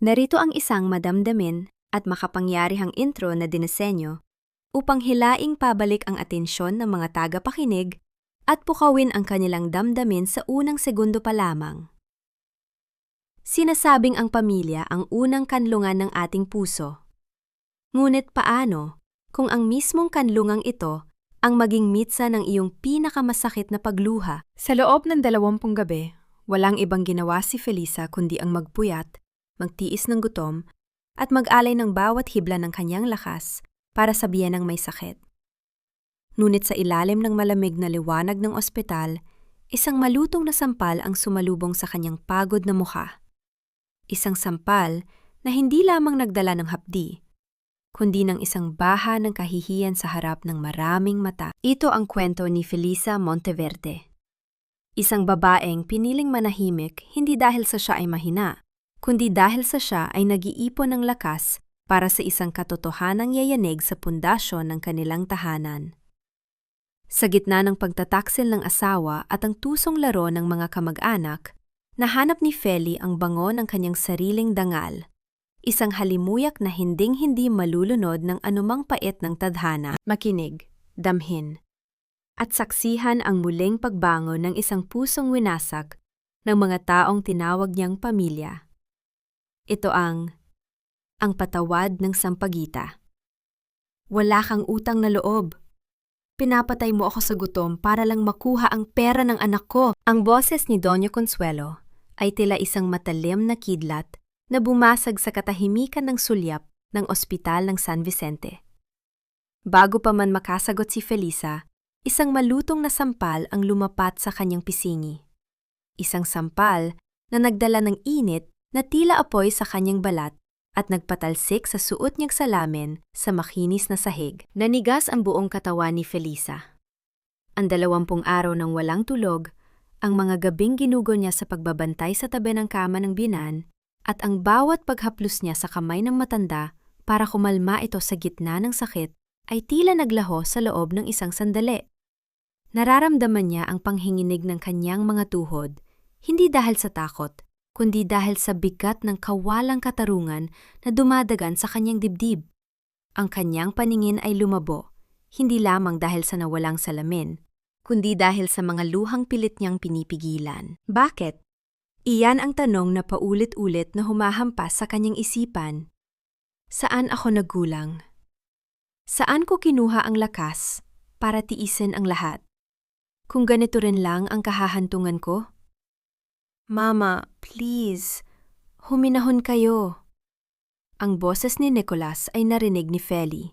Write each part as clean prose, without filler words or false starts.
Narito ang isang madamdamin at makapangyarihang intro na dinisenyo upang hilaing pabalik ang atensyon ng mga tagapakinig at pukawin ang kanilang damdamin sa unang segundo pa lamang. Sinasabing ang pamilya ang unang kanlungan ng ating puso. Ngunit paano kung ang mismong kanlungang ito ang maging mitsa ng iyong pinakamasakit na pagluha? Sa loob ng 20 gabi, walang ibang ginawa si Felisa kundi ang magpuyat, magtiis ng gutom, at mag-alay ng bawat hibla ng kanyang lakas para sabihan ng may sakit. Ngunit sa ilalim ng malamig na liwanag ng ospital, isang malutong na sampal ang sumalubong sa kanyang pagod na mukha. Isang sampal na hindi lamang nagdala ng hapdi, kundi ng isang baha ng kahihiyan sa harap ng maraming mata. Ito ang kwento ni Felisa Monteverde. Isang babaeng piniling manahimik hindi dahil sa siya ay mahina, kundi dahil sa siya ay nag-iipon ng lakas para sa isang katotohanang yayanig sa pundasyon ng kanilang tahanan. Sa gitna ng pagtataksil ng asawa at ang tusong laro ng mga kamag-anak, nahanap ni Feli ang bango ng kanyang sariling dangal, isang halimuyak na hinding-hindi malulunod ng anumang pait ng tadhana. Makinig, damhin, at saksihan ang muling pagbango ng isang pusong winasak ng mga taong tinawag niyang pamilya. Ito ang patawad ng sampagita. Wala kang utang na loob. Pinapatay mo ako sa gutom para lang makuha ang pera ng anak ko. Ang boses ni Doña Consuelo ay tila isang matalim na kidlat na bumasag sa katahimikan ng sulyap ng ospital ng San Vicente. Bago pa man makasagot si Felisa, isang malutong na sampal ang lumapat sa kanyang pisingi. Isang sampal na nagdala ng init na tila apoy sa kanyang balat at nagpatalsik sa suot niyang salamin sa makinis na sahig. Nanigas ang buong katawan ni Felisa. Ang 20 araw ng walang tulog, ang mga gabing ginugo niya sa pagbabantay sa tabi ng kama ng binan, at ang bawat paghaplos niya sa kamay ng matanda para kumalma ito sa gitna ng sakit ay tila naglaho sa loob ng isang sandali. Nararamdaman niya ang panghinginig ng kanyang mga tuhod, hindi dahil sa takot, kundi dahil sa bigat ng kawalang katarungan na dumadagan sa kanyang dibdib. Ang kanyang paningin ay lumabo, hindi lamang dahil sa nawalang salamin, kundi dahil sa mga luhang pilit niyang pinipigilan. Bakit? Iyan ang tanong na paulit-ulit na humahampas sa kanyang isipan. Saan ako nagkulang? Saan ko kinuha ang lakas para tiisin ang lahat? Kung ganito rin lang ang kahahantungan ko? Mama, please, huminahon kayo. Ang boses ni Nicolas ay narinig ni Feli.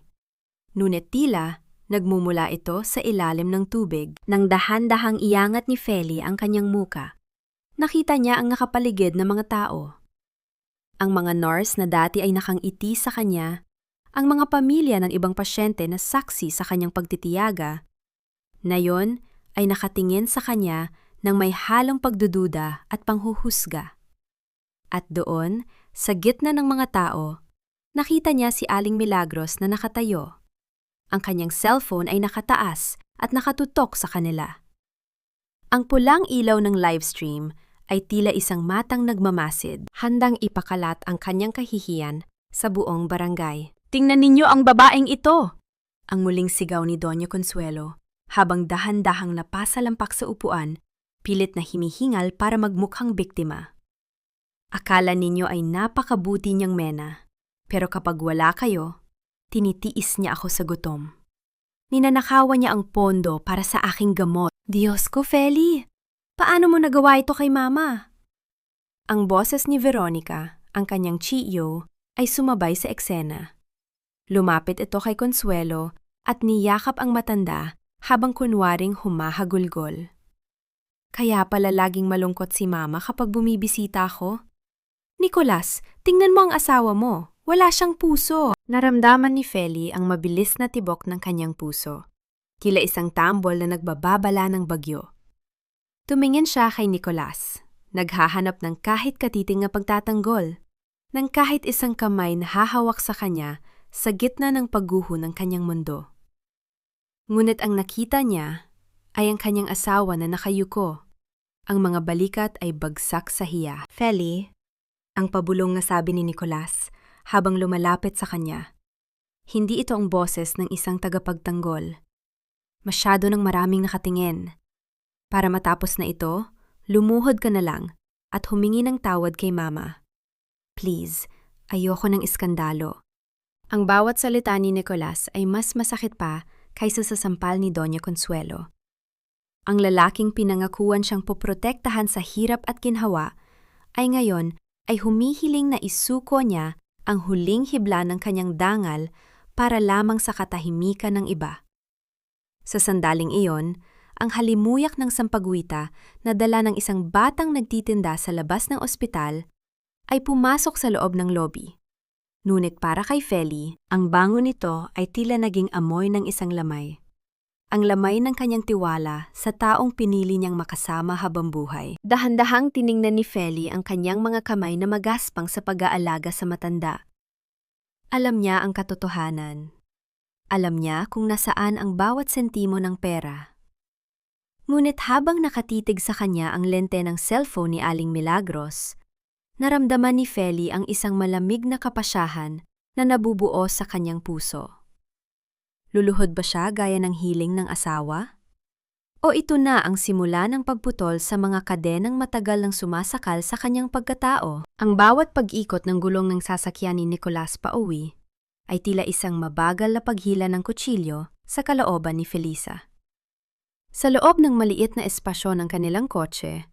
Ngunit tila, nagmumula ito sa ilalim ng tubig. Nang dahan-dahang iangat ni Feli ang kanyang muka, nakita niya ang nakapaligid na mga tao. Ang mga nurse na dati ay nakangiti sa kanya, ang mga pamilya ng ibang pasyente na saksi sa kanyang pagtitiyaga, nayon ay nakatingin sa kanya nang may halong pagdududa at panghuhusga. At doon, sa gitna ng mga tao, nakita niya si Aling Milagros na nakatayo. Ang kanyang cellphone ay nakataas at nakatutok sa kanila. Ang pulang ilaw ng livestream ay tila isang matang nagmamasid, handang ipakalat ang kanyang kahihiyan sa buong barangay. Tingnan ninyo ang babaeng ito! Ang muling sigaw ni Doña Consuelo, habang dahan-dahang napasalampak sa upuan, pilit na himihingal para magmukhang biktima. Akala ninyo ay napakabuti niyang mena, pero kapag wala kayo, tinitiis niya ako sa gutom. Ninanakawan niya ang pondo para sa aking gamot. Diyos ko, Feli! Paano mo nagawa ito kay Mama? Ang boses ni Veronica, ang kanyang chiyo, ay sumabay sa eksena. Lumapit ito kay Consuelo at niyakap ang matanda habang kunwaring humahagulgol. Kaya pala laging malungkot si Mama kapag bumibisita ako. Nicolas, tingnan mo ang asawa mo. Wala siyang puso. Naramdaman ni Feli ang mabilis na tibok ng kanyang puso. Tila isang tambol na nagbababala ng bagyo. Tumingin siya kay Nicolas. Naghahanap ng kahit katiting na pagtatanggol. Ng kahit isang kamay na hahawak sa kanya sa gitna ng pagguho ng kanyang mundo. Ngunit ang nakita niya ay ang kanyang asawa na nakayuko. Ang mga balikat ay bagsak sa hiya. Feli, Ang pabulong na sabi ni Nicolas habang lumalapit sa kanya. Hindi ito ang boses ng isang tagapagtanggol. Masyado ng maraming nakatingin. Para matapos na ito, lumuhod ka na lang at humingi ng tawad kay Mama. Please, ayoko ng iskandalo. Ang bawat salita ni Nicolas ay mas masakit pa kaysa sa sampal ni Doña Consuelo. Ang lalaking pinangakuan siyang poprotektahan sa hirap at ginhawa ay ngayon ay humihiling na isuko niya ang huling hibla ng kanyang dangal para lamang sa katahimikan ng iba. Sa sandaling iyon, ang halimuyak ng sampagwita na dala ng isang batang nagtitinda sa labas ng ospital ay pumasok sa loob ng lobby. Ngunit para kay Feli, ang bango nito ay tila naging amoy ng isang lamay. Ang lamay ng kanyang tiwala sa taong pinili niyang makasama habang buhay. Dahan-dahang tiningnan ni Feli ang kanyang mga kamay na magaspang sa pag-aalaga sa matanda. Alam niya ang katotohanan. Alam niya kung nasaan ang bawat sentimo ng pera. Ngunit habang nakatitig sa kanya ang lente ng cellphone ni Aling Milagros, naramdaman ni Feli ang isang malamig na kapasyahan na nabubuo sa kanyang puso. Luluhod ba siya gaya ng hiling ng asawa? O ito na ang simula ng pagputol sa mga kadenang matagal nang sumasakal sa kanyang pagkatao? Ang bawat pag-ikot ng gulong ng sasakyan ni Nicolas pauwi ay tila isang mabagal na paghila ng kutsilyo sa kalooban ni Felisa. Sa loob ng maliit na espasyo ng kanilang kotse,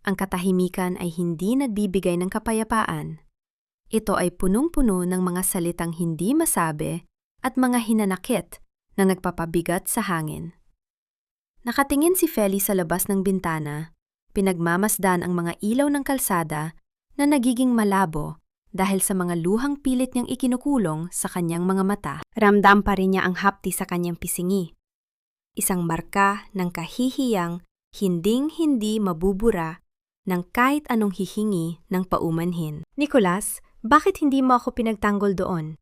ang katahimikan ay hindi nagbibigay ng kapayapaan. Ito ay punong-puno ng mga salitang hindi masabi at mga hinanakit na nagpapabigat sa hangin. Nakatingin si Feli sa labas ng bintana, pinagmamasdan ang mga ilaw ng kalsada na nagiging malabo dahil sa mga luhang pilit niyang ikinukulong sa kanyang mga mata. Ramdam pa rin niya ang hapti sa kanyang pisingi. Isang marka ng kahihiyang hinding-hindi mabubura ng kahit anong hihingi ng paumanhin. Nicolas, bakit hindi mo ako pinagtanggol doon?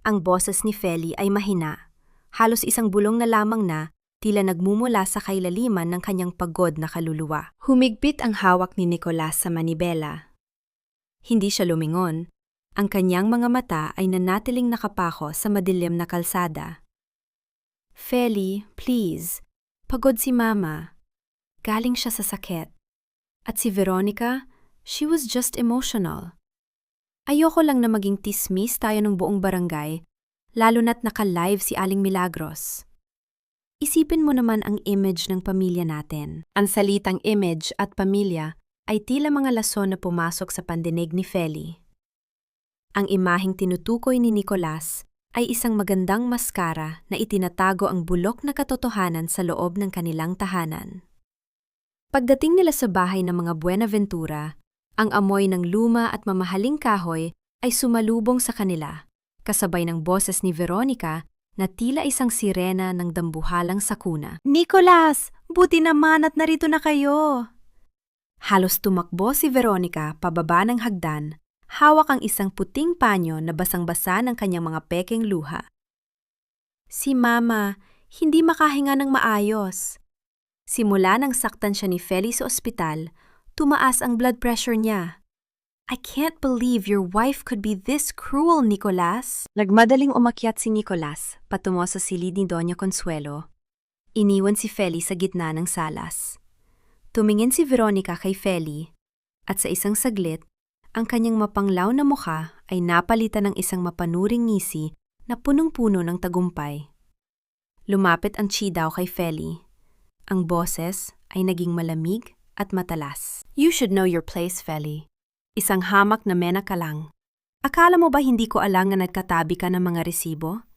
Ang boses ni Feli ay mahina, halos isang bulong na lamang na tila nagmumula sa kailaliman ng kanyang pagod na kaluluwa. Humigpit ang hawak ni Nicolas sa manibela. Hindi siya lumingon. Ang kanyang mga mata ay nanatiling nakapako sa madilim na kalsada. Feli, please. Pagod si Mama. Galing siya sa sakit. At si Veronica, she was just emotional. Ayoko lang na maging tismis tayo ng buong barangay, lalo na't naka-live si Aling Milagros. Isipin mo naman ang image ng pamilya natin. Ang salitang image at pamilya ay tila mga lason na pumasok sa pandinig ni Feli. Ang imaheng tinutukoy ni Nicolas ay isang magandang maskara na itinatago ang bulok na katotohanan sa loob ng kanilang tahanan. Pagdating nila sa bahay ng mga Buenaventura, ang amoy ng luma at mamahaling kahoy ay sumalubong sa kanila, kasabay ng boses ni Veronica na tila isang sirena ng dambuhalang sakuna. Nicolas! Buti naman at narito na kayo! Halos tumakbo si Veronica pababa ng hagdan, hawak ang isang puting panyo na basang-basa ng kanyang mga pekeng luha. Si Mama, hindi makahinga ng maayos. Simula nang saktan siya ni Feli sa ospital, tumaas ang blood pressure niya. I can't believe your wife could be this cruel, Nicolas. Nagmadaling umakyat si Nicolas patungo sa silid ni Doña Consuelo. Iniwan si Feli sa gitna ng salas. Tumingin si Veronica kay Feli at sa isang saglit, ang kanyang mapanglaw na mukha ay napalitan ng isang mapanuring ngisi na punong-puno ng tagumpay. Lumapit ang chidaw kay Feli. Ang boses ay naging malamig at matalas. You should know your place, Feli. Isang hamak na mena ka lang. Akala mo ba hindi ko alam na nagkatabi ka ng mga resibo?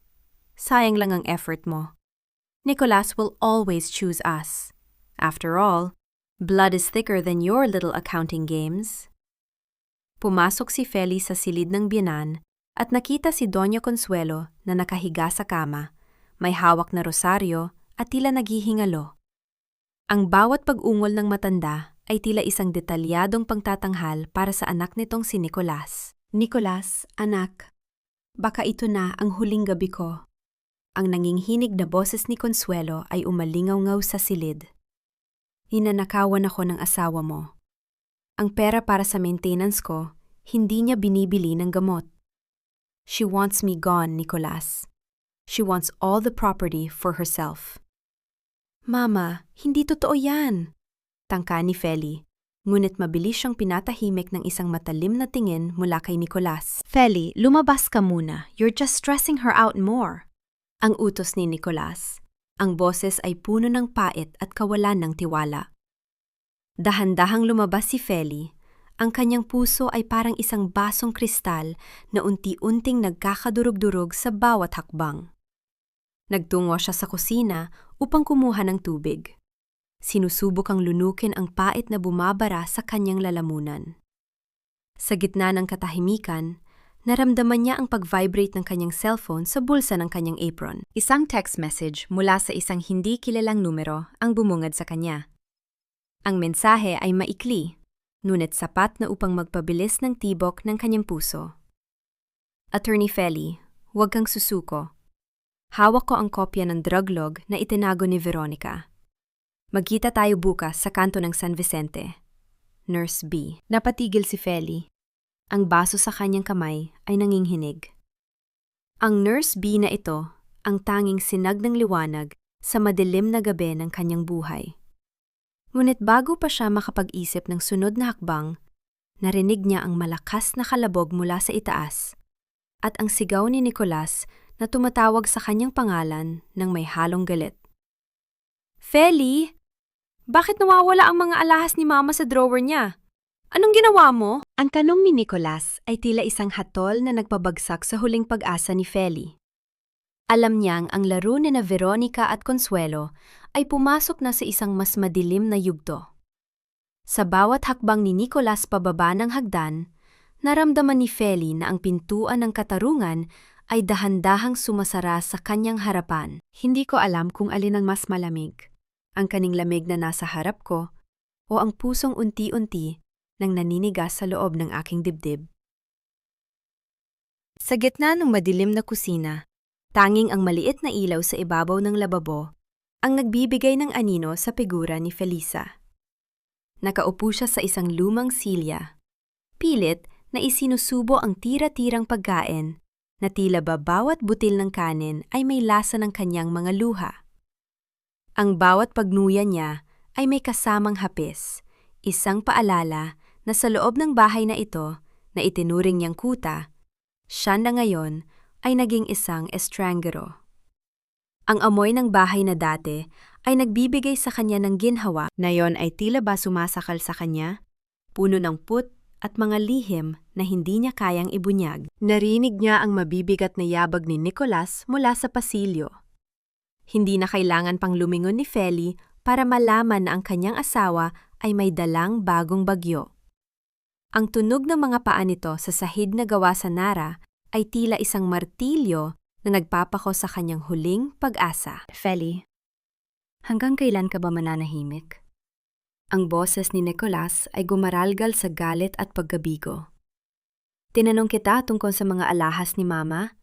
Sayang lang ang effort mo. Nicolas will always choose us. After all, blood is thicker than your little accounting games. Pumasok si Feli sa silid ng biyenan at nakita si Doña Consuelo na nakahiga sa kama, may hawak na rosaryo at tila naghihingalo. Ang bawat pag-ungol ng matanda ay tila isang detalyadong pagtatanghal para sa anak nitong si Nicolas. Nicolas, anak, baka ito na ang huling gabi ko. Ang nanginghinig na boses ni Consuelo ay umalingaw-ngaw sa silid. Ninanakawan ako ng asawa mo. Ang pera para sa maintenance ko, Hindi niya binibili ng gamot. She wants me gone, Nicolas. She wants all the property for herself. Mama, hindi totoo yan. Tangka ni Feli, ngunit mabilis siyang pinatahimik ng isang matalim na tingin mula kay Nicolas. Feli, lumabas ka muna. You're just stressing her out more. Ang utos ni Nicolas. Ang boses ay puno ng pait at kawalan ng tiwala. Dahan-dahang lumabas si Feli. Ang kanyang puso ay parang isang basong kristal na unti-unting nagkakadurog-durog sa bawat hakbang. Nagtungo siya sa kusina upang kumuha ng tubig. Sinusubok ang lunukin ang pait na bumabara sa kanyang lalamunan. Sa gitna ng katahimikan, naramdaman niya ang pag-vibrate ng kanyang cellphone sa bulsa ng kanyang apron. Isang text message mula sa isang hindi kilalang numero ang bumungad sa kanya. Ang mensahe ay maikli, ngunit sapat na upang magpabilis ng tibok ng kanyang puso. Attorney Feli, huwag kang susuko. Hawak ko ang kopya ng drug log na itinago ni Veronica. Magkita tayo bukas sa kanto ng San Vicente. Nurse B. Napatigil si Feli. Ang baso sa kanyang kamay ay nanginghinig. Ang Nurse B na ito ang tanging sinag ng liwanag sa madilim na gabi ng kanyang buhay. Ngunit bago pa siya makapag-isip ng sunod na hakbang, narinig niya ang malakas na kalabog mula sa itaas at ang sigaw ni Nicolas na tumatawag sa kanyang pangalan ng may halong galit. Feli! Bakit nawawala ang mga alahas ni Mama sa drawer niya? Anong ginawa mo? Ang tanong ni Nicolas ay tila isang hatol na nagpabagsak sa huling pag-asa ni Feli. Alam niyang ang laro ni na Veronica at Consuelo ay pumasok na sa isang mas madilim na yugto. Sa bawat hakbang ni Nicolas pababa ng hagdan, naramdaman ni Feli na ang pintuan ng katarungan ay dahan-dahang sumasara sa kanyang harapan. Hindi ko alam kung alin ang mas malamig. Ang kaning lamig na nasa harap ko o ang pusong unti-unti nang naninigas sa loob ng aking dibdib. Sa gitna ng madilim na kusina, tanging ang maliit na ilaw sa ibabaw ng lababo ang nagbibigay ng anino sa figura ni Felisa. Nakaupo siya sa isang lumang silya. Pilit na isinusubo ang tira-tirang pagkain na tila ba bawat butil ng kanin ay may lasa ng kanyang mga luha. Ang bawat pagnuya niya ay may kasamang hapis, isang paalala na sa loob ng bahay na ito na itinuring niyang kuta, siya na ngayon ay naging isang estranggero. Ang amoy ng bahay na dati ay nagbibigay sa kanya ng ginhawa, ngayon ay tila ba sumasakal sa kanya, puno ng put at mga lihim na hindi niya kayang ibunyag. Narinig niya ang mabibigat na yabag ni Nicolas mula sa pasilyo. Hindi na kailangan pang lumingon ni Feli para malaman na ang kanyang asawa ay may dalang bagong bagyo. Ang tunog ng mga paa nito sa sahig na gawa sa Nara ay tila isang martilyo na nagpapako sa kanyang huling pag-asa. Feli, hanggang kailan ka ba mananahimik? Ang boses ni Nicolas ay gumaralgal sa galit at paggabigo. Tinanong kita tungkol sa mga alahas ni Mama.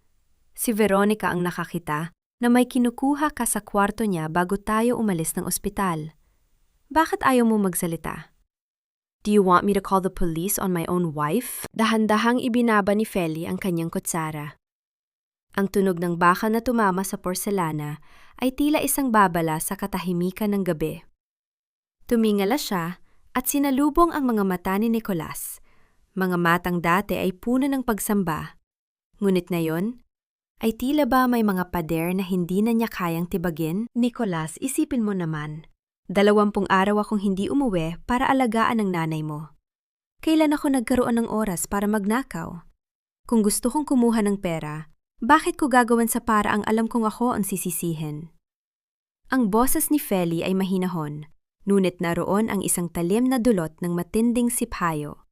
Si Veronica ang nakakita na may kinukuha ka sa kwarto niya bago tayo umalis ng ospital. Bakit ayaw mo magsalita? Do you want me to call the police on my own wife? Dahan-dahang ibinaba ni Feli ang kanyang kutsara. Ang tunog ng baka na tumama sa porselana ay tila isang babala sa katahimikan ng gabi. Tumingala siya at sinalubong ang mga mata ni Nicolas. Mga matang dati ay puno ng pagsamba. Ngunit ngayon, ay tila ba may mga pader na hindi na niya kayang tibagin? Nicolas, isipin mo naman. 20 araw akong hindi umuwi para alagaan ang nanay mo. Kailan ako nagkaroon ng oras para magnakaw? Kung gusto kong kumuha ng pera, bakit ko gagawin sa paraang alam kong ako ang sisisihin? Ang boses ni Feli ay mahinahon, ngunit naroon ang isang talim na dulot ng matinding siphayo.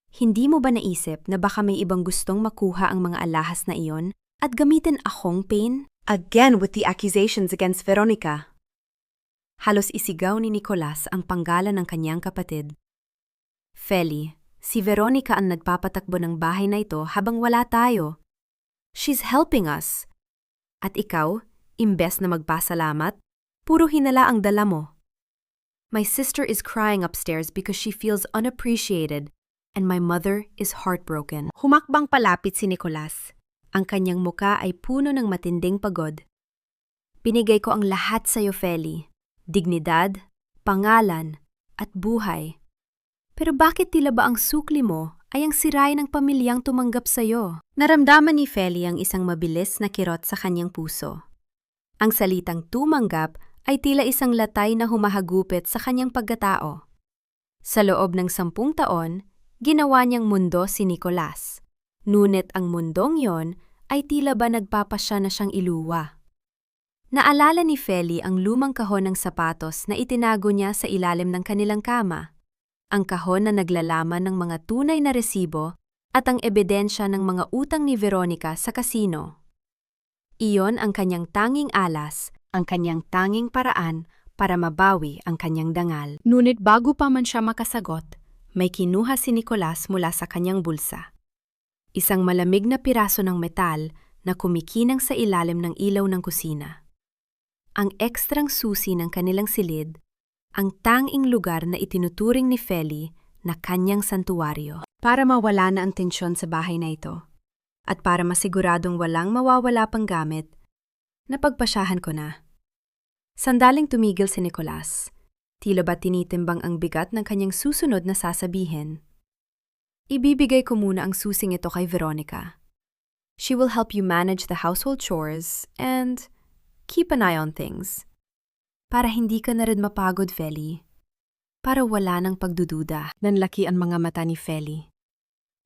Hindi mo ba naisip na baka may ibang gustong makuha ang mga alahas na iyon at gamitin akong pain? Again with the accusations against Veronica. Halos isigaw ni Nicolas ang panggalan ng kanyang kapatid. Feli, si Veronica ang nagpapatakbo ng bahay na ito habang wala tayo. She's helping us. At ikaw, imbes na magpasalamat, puro hinala ang dala mo. My sister is crying upstairs because she feels unappreciated. and my mother is heartbroken. Humakbang palapit si Nicolas. Ang kanyang muka ay puno ng matinding pagod. Binigay ko ang lahat sa iyo, Feli. Dignidad, pangalan, at buhay. Pero bakit tila ba ang sukli mo ay ang sirain ng pamilyang tumanggap sa iyo? Naramdaman ni Feli ang isang mabilis na kirot sa kanyang puso. Ang salitang tumanggap ay tila isang latay na humahagupit sa kanyang pagkatao. Sa loob ng 10 taon, ginawa niyang mundo si Nicolas. Ngunit ang mundong yon ay tila ba nagpapasya na siyang iluwa. Naalala ni Feli ang lumang kahon ng sapatos na itinago niya sa ilalim ng kanilang kama. Ang kahon na naglalaman ng mga tunay na resibo at ang ebidensya ng mga utang ni Veronica sa kasino. Iyon ang kanyang tanging alas, ang kanyang tanging paraan para mabawi ang kanyang dangal. Ngunit bago pa man siya makasagot, may kinuha si Nicolas mula sa kanyang bulsa. Isang malamig na piraso ng metal na kumikinang sa ilalim ng ilaw ng kusina. Ang ekstrang susi ng kanilang silid, ang tanging lugar na itinuturing ni Feli na kanyang santuwaryo. Para mawala na ang tensyon sa bahay na ito, at para masiguradong walang mawawala pang gamit, napagpasyahan ko na. Sandaling tumigil si Nicolas. Tila ba tinitimbang ang bigat ng kanyang susunod na sasabihin. Ibibigay ko muna ang susing ito kay Veronica. She will help you manage the household chores and keep an eye on things. Para hindi ka na rin mapagod, Feli. Para wala ng pagdududa. Nanlaki ang mga mata ni Feli.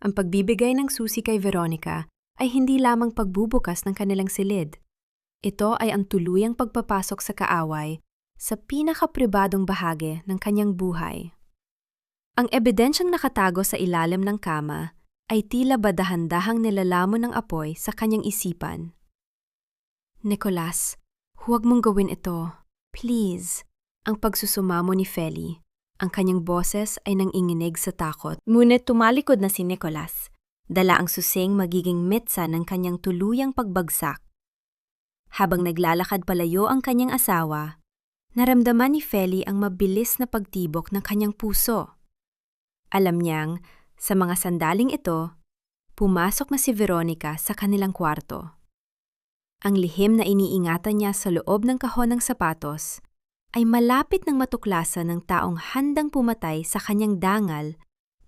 Ang pagbibigay ng susi kay Veronica ay hindi lamang pagbubukas ng kanilang silid. Ito ay ang tuluyang pagpapasok sa kaaway sa pinakapribadong bahagi ng kanyang buhay. Ang ebidensyang nakatago sa ilalim ng kama ay tila ba dahan-dahang nilalamon ng apoy sa kanyang isipan. Nicolas, huwag mong gawin ito. Please. Ang pagsusumamo ni Feli. Ang kanyang boses ay nanginginig sa takot. Ngunit tumalikod na si Nicolas. Dala ang susing magiging mitsa ng kanyang tuluyang pagbagsak. Habang naglalakad palayo ang kanyang asawa, naramdaman ni Feli ang mabilis na pagtibok ng kanyang puso. Alam niyang, sa mga sandaling ito, pumasok na si Veronica sa kanilang kwarto. Ang lihim na iniingatan niya sa loob ng kahon ng sapatos ay malapit ng matuklasan ng taong handang pumatay sa kanyang dangal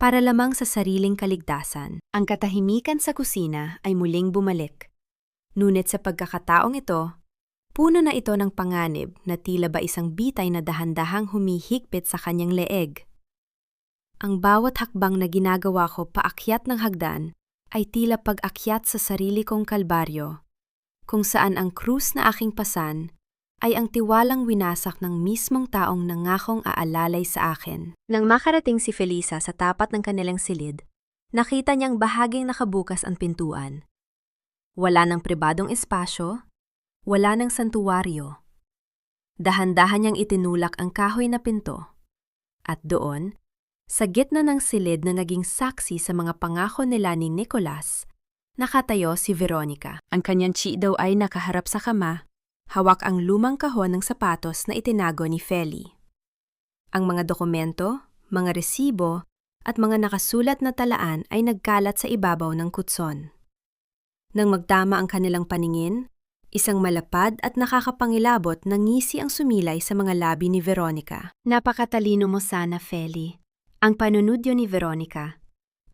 para lamang sa sariling kaligtasan. Ang katahimikan sa kusina ay muling bumalik. Ngunit sa pagkakataong ito, puno na ito ng panganib na tila ba isang bitay na dahan-dahang humihigpit sa kanyang leeg. Ang bawat hakbang na ginagawa ko paakyat ng hagdan ay tila pag-akyat sa sarili kong kalbaryo, kung saan ang krus na aking pasan ay ang tiwalang winasak ng mismong taong nangakong aalalay sa akin. Nang makarating si Felisa sa tapat ng kanilang silid, nakita niyang bahaging nakabukas ang pintuan. Wala ng pribadong espasyo, wala ng santuwaryo. Dahan-dahan niyang itinulak ang kahoy na pinto. At doon, sa gitna ng silid na naging saksi sa mga pangako nila ni Nicolas, nakatayo si Veronica. Ang kanyang chi daw ay nakaharap sa kama, hawak ang lumang kahon ng sapatos na itinago ni Feli. Ang mga dokumento, mga resibo, at mga nakasulat na talaan ay nagkalat sa ibabaw ng kutson. Nang magtama ang kanilang paningin, isang malapad at nakakapangilabot na ngisi ang sumilay sa mga labi ni Veronica. Napakatalino mo sana, Feli. Ang panunudyo ni Veronica.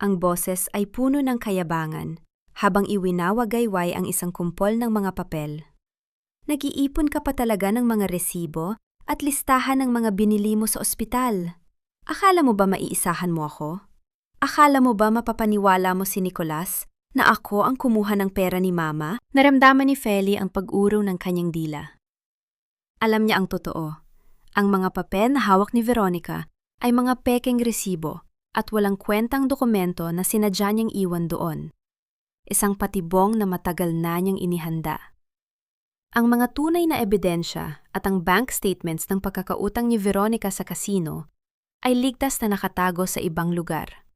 Ang boses ay puno ng kayabangan, habang iwinawagayway ang isang kumpol ng mga papel. Nag-iipon ka pa talaga ng mga resibo at listahan ng mga binili mo sa ospital. Akala mo ba maiisahan mo ako? Akala mo ba mapapaniwala mo si Nicolas na ako ang kumuha ng pera ni Mama? Naramdaman ni Feli ang pag-uro ng kanyang dila. Alam niya ang totoo. Ang mga papel na hawak ni Veronica ay mga pekeng resibo at walang kwentang dokumento na sinadya niyang iwan doon. Isang patibong na matagal na niyang inihanda. Ang mga tunay na ebidensya at ang bank statements ng pagkakautang ni Veronica sa kasino ay ligtas na nakatago sa ibang lugar.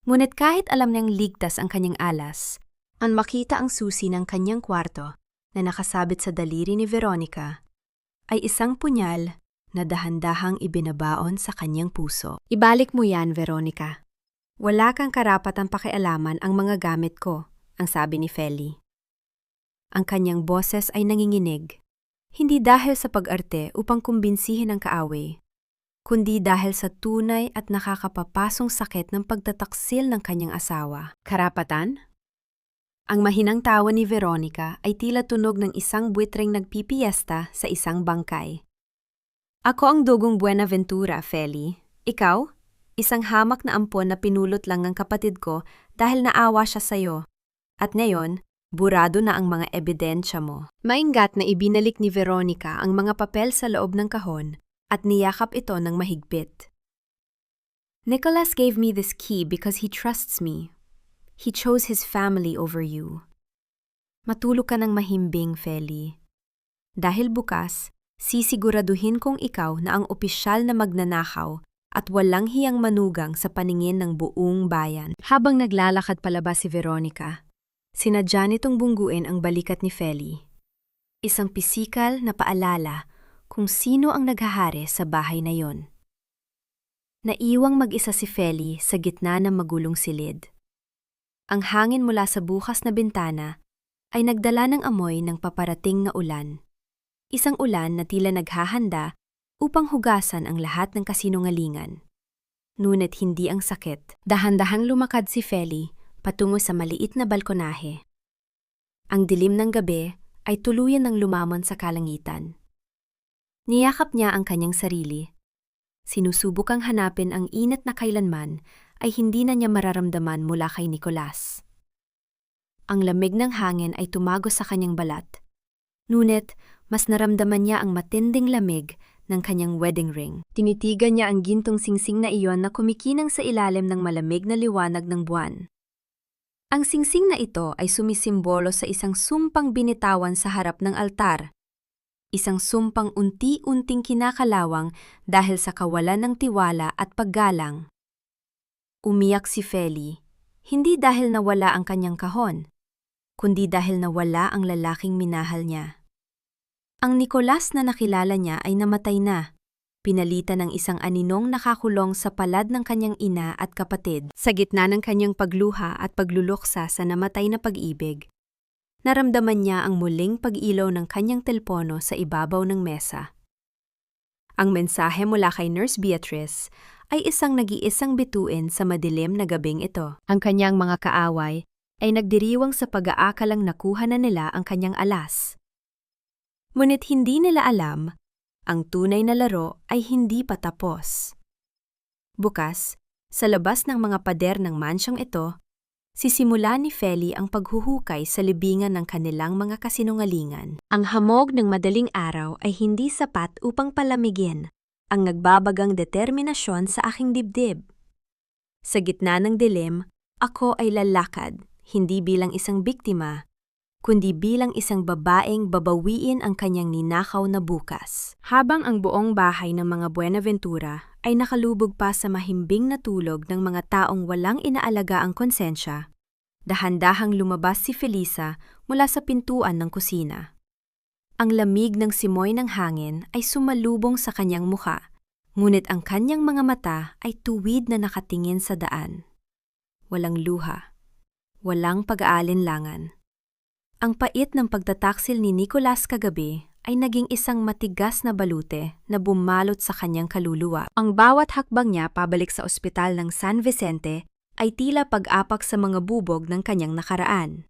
Ngunit kahit alam niyang ligtas ang kanyang alas, ang makita ang susi ng kanyang kwarto na nakasabit sa daliri ni Veronica ay isang punyal na dahan-dahang ibinabaon sa kanyang puso. Ibalik mo yan, Veronica. Wala kang karapatang pakialaman ang mga gamit ko, ang sabi ni Feli. Ang kanyang boses ay nanginginig, hindi dahil sa pag-arte upang kumbinsihin ang kaaway, kundi dahil sa tunay at nakakapapasong sakit ng pagtataksil ng kanyang asawa. Karapatan? Ang mahinang tawa ni Veronica ay tila tunog ng isang buitreng nagpipiesta sa isang bangkay. Ako ang dugong Buenaventura, Feli. Ikaw? Isang hamak na ampon na pinulot lang ng kapatid ko dahil naawa siya sa'yo. At ngayon, burado na ang mga ebidensya mo. Maingat na ibinalik ni Veronica ang mga papel sa loob ng kahon at niyakap ito ng mahigpit. Nicholas gave me this key because he trusts me. He chose his family over you. Matulog ka ng mahimbing, Feli. Dahil bukas, sisiguraduhin kong ikaw na ang opisyal na magnanakaw at walang hiyang manugang sa paningin ng buong bayan. Habang naglalakad palabas si Veronica, sinadya nitong bungguin ang balikat ni Feli. Isang pisikal na paalala kung sino ang naghahari sa bahay na yon. Naiwang mag-isa si Feli sa gitna ng magulong silid. Ang hangin mula sa bukas na bintana ay nagdala ng amoy ng paparating na ulan. Isang ulan na tila naghahanda upang hugasan ang lahat ng kasinungalingan. Ngunit hindi ang sakit. Dahan-dahang lumakad si Feli patungo sa maliit na balkonahe. Ang dilim ng gabi ay tuluyan ng lumamon sa kalangitan. Niyakap niya ang kanyang sarili. Sinusubukang hanapin ang init na kailanman ay hindi na niya mararamdaman mula kay Nicolas. Ang lamig ng hangin ay tumagos sa kanyang balat. Ngunit, mas naramdaman niya ang matinding lamig ng kanyang wedding ring. Tinitigan niya ang gintong singsing na iyon na kumikinang sa ilalim ng malamig na liwanag ng buwan. Ang singsing na ito ay sumisimbolo sa isang sumpang binitawan sa harap ng altar. Isang sumpang unti-unting kinakalawang dahil sa kawalan ng tiwala at paggalang. Umiyak si Feli, hindi dahil nawala ang kanyang kahon, kundi dahil nawala ang lalaking minahal niya. Ang Nicolas na nakilala niya ay namatay na, pinalitan ng isang aninong nakakulong sa palad ng kanyang ina at kapatid. Sa gitna ng kanyang pagluha at pagluluksa sa namatay na pag-ibig, naramdaman niya ang muling pag-ilaw ng kanyang telpono sa ibabaw ng mesa. Ang mensahe mula kay Nurse Beatrice ay isang nag-iisang bituin sa madilim na gabing ito. Ang kanyang mga kaaway ay nagdiriwang sa pag-aakalang nakuha na nila ang kanyang alas. Ngunit hindi nila alam, ang tunay na laro ay hindi pa tapos. Bukas, sa labas ng mga pader ng mansyong ito, sisimula ni Feli ang paghuhukay sa libingan ng kanilang mga kasinungalingan. Ang hamog ng madaling araw ay hindi sapat upang palamigin ang nagbabagang determinasyon sa aking dibdib. Sa gitna ng dilim, ako ay lalakad, hindi bilang isang biktima, kundi bilang isang babaeng babawiin ang kanyang ninakaw na bukas. Habang ang buong bahay ng mga Buenaventura ay nakalubog pa sa mahimbing na tulog ng mga taong walang inaalaga ang konsensya, dahan-dahang lumabas si Felisa mula sa pintuan ng kusina. Ang lamig ng simoy ng hangin ay sumalubong sa kanyang mukha, ngunit ang kanyang mga mata ay tuwid na nakatingin sa daan. Walang luha, walang pag-aalinlangan. Ang pait ng pagtataksil ni Nicolas kagabi ay naging isang matigas na balute na bumalot sa kanyang kaluluwa. Ang bawat hakbang niya pabalik sa ospital ng San Vicente ay tila pag-apak sa mga bubog ng kanyang nakaraan.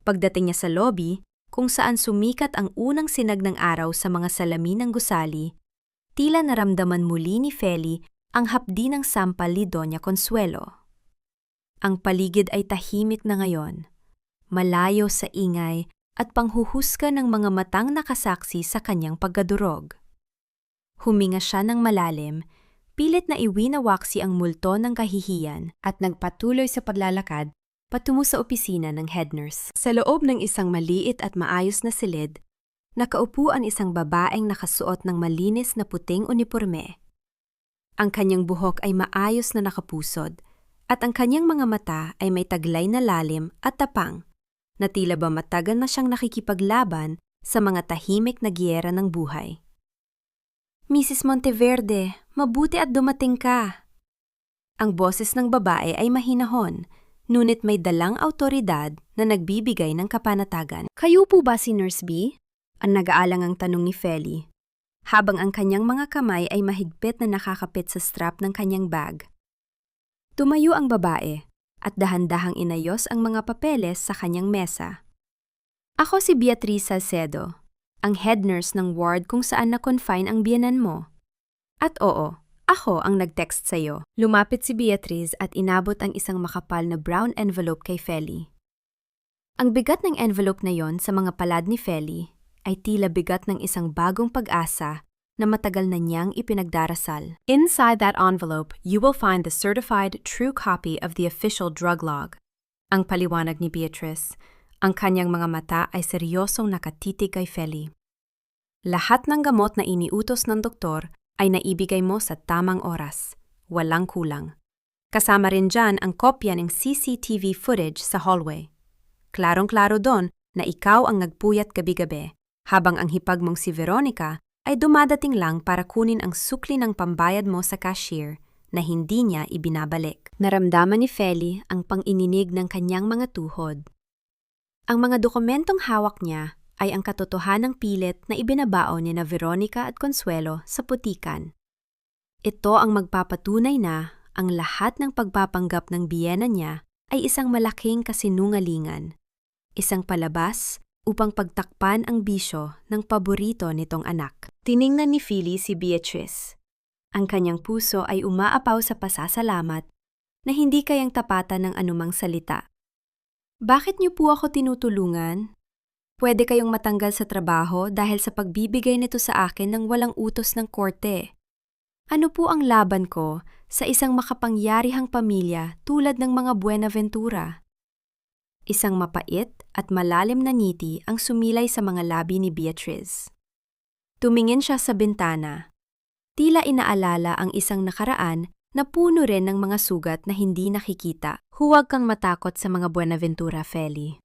Pagdating niya sa lobby, kung saan sumikat ang unang sinag ng araw sa mga salamin ng gusali, tila naramdaman muli ni Feli ang hapdi ng sampal ni Doña Consuelo. Ang paligid ay tahimik na ngayon, malayo sa ingay at panghuhusga ng mga matang nakasaksi sa kanyang pagkadurog. Huminga siya ng malalim, pilit na iwinawaksi ang multo ng kahihiyan at nagpatuloy sa paglalakad patungo sa opisina ng head nurse. Sa loob ng isang maliit at maayos na silid, nakaupo ang isang babaeng nakasuot ng malinis na puting uniporme. Ang kanyang buhok ay maayos na nakapusod, at ang kanyang mga mata ay may taglay na lalim at tapang, na tila ba matagal na siyang nakikipaglaban sa mga tahimik na giyera ng buhay. Mrs. Monteverde, mabuti at dumating ka. Ang boses ng babae ay mahinahon, ngunit may dalang awtoridad na nagbibigay ng kapanatagan. Kayo po ba si Nurse B? Ang nag-aalangang tanong ni Feli, habang ang kanyang mga kamay ay mahigpit na nakakapit sa strap ng kanyang bag. Tumayo ang babae at dahan-dahang inayos ang mga papeles sa kanyang mesa. Ako si Beatriz Salcedo, ang head nurse ng ward kung saan na-confine ang biyenan mo. At oo, ako ang nag-text sa'yo. Lumapit si Beatriz at inabot ang isang makapal na brown envelope kay Feli. Ang bigat ng envelope na yon sa mga palad ni Feli ay tila bigat ng isang bagong pag-asa na matagal na niyang ipinagdarasal. Inside that envelope, you will find the certified true copy of the official drug log. Ang paliwanag ni Beatrice, ang kanyang mga mata ay seryosong nakatitig kay Feli. Lahat ng gamot na iniutos ng doktor ay naibigay mo sa tamang oras, walang kulang. Kasama rin dyan ang kopya ng CCTV footage sa hallway. Klarong-klaro doon na ikaw ang nagpuyat gabi-gabi, habang ang hipag mong si Veronica ay dumadating lang para kunin ang sukli ng pambayad mo sa cashier na hindi niya ibinabalik. Naramdaman ni Feli ang pang-ininig ng kanyang mga tuhod. Ang mga dokumentong hawak niya ay ang katotohanang pilit na ibinabaon ni na Veronica at Consuelo sa putikan. Ito ang magpapatunay na ang lahat ng pagpapanggap ng biyena niya ay isang malaking kasinungalingan, isang palabas upang pagtakpan ang bisyo ng paborito nitong anak. Tiningnan ni Feli si Beatrice. Ang kanyang puso ay umaapaw sa pasasalamat na hindi kayang tapatan ng anumang salita. Bakit niyo po ako tinutulungan? Pwede kayong matanggal sa trabaho dahil sa pagbibigay nito sa akin ng walang utos ng korte. Ano po ang laban ko sa isang makapangyarihang pamilya tulad ng mga Buenaventura? Isang mapait at malalim na ngiti ang sumilay sa mga labi ni Beatriz. Tumingin siya sa bintana. Tila inaalala ang isang nakaraan na puno rin ng mga sugat na hindi nakikita. Huwag kang matakot sa mga Buenaventura, Feli.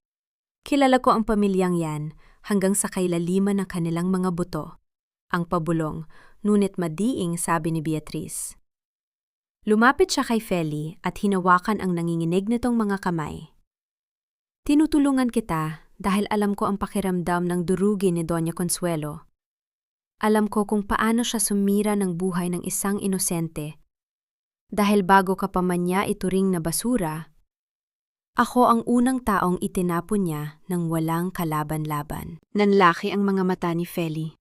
Kilala ko ang pamilyang yan hanggang sa kailaliman ng kanilang mga buto. Ang pabulong, ngunit madiing sabi ni Beatriz. Lumapit siya kay Feli at hinawakan ang nanginginig nitong mga kamay. Tinutulungan kita dahil alam ko ang pakiramdam ng durugin ni Doña Consuelo. Alam ko kung paano siya sumira ng buhay ng isang inosente. Dahil bago ka pa man niya ituring na basura, ako ang unang taong itinapon niya ng walang kalaban-laban. Nanlaki ang mga mata ni Feli.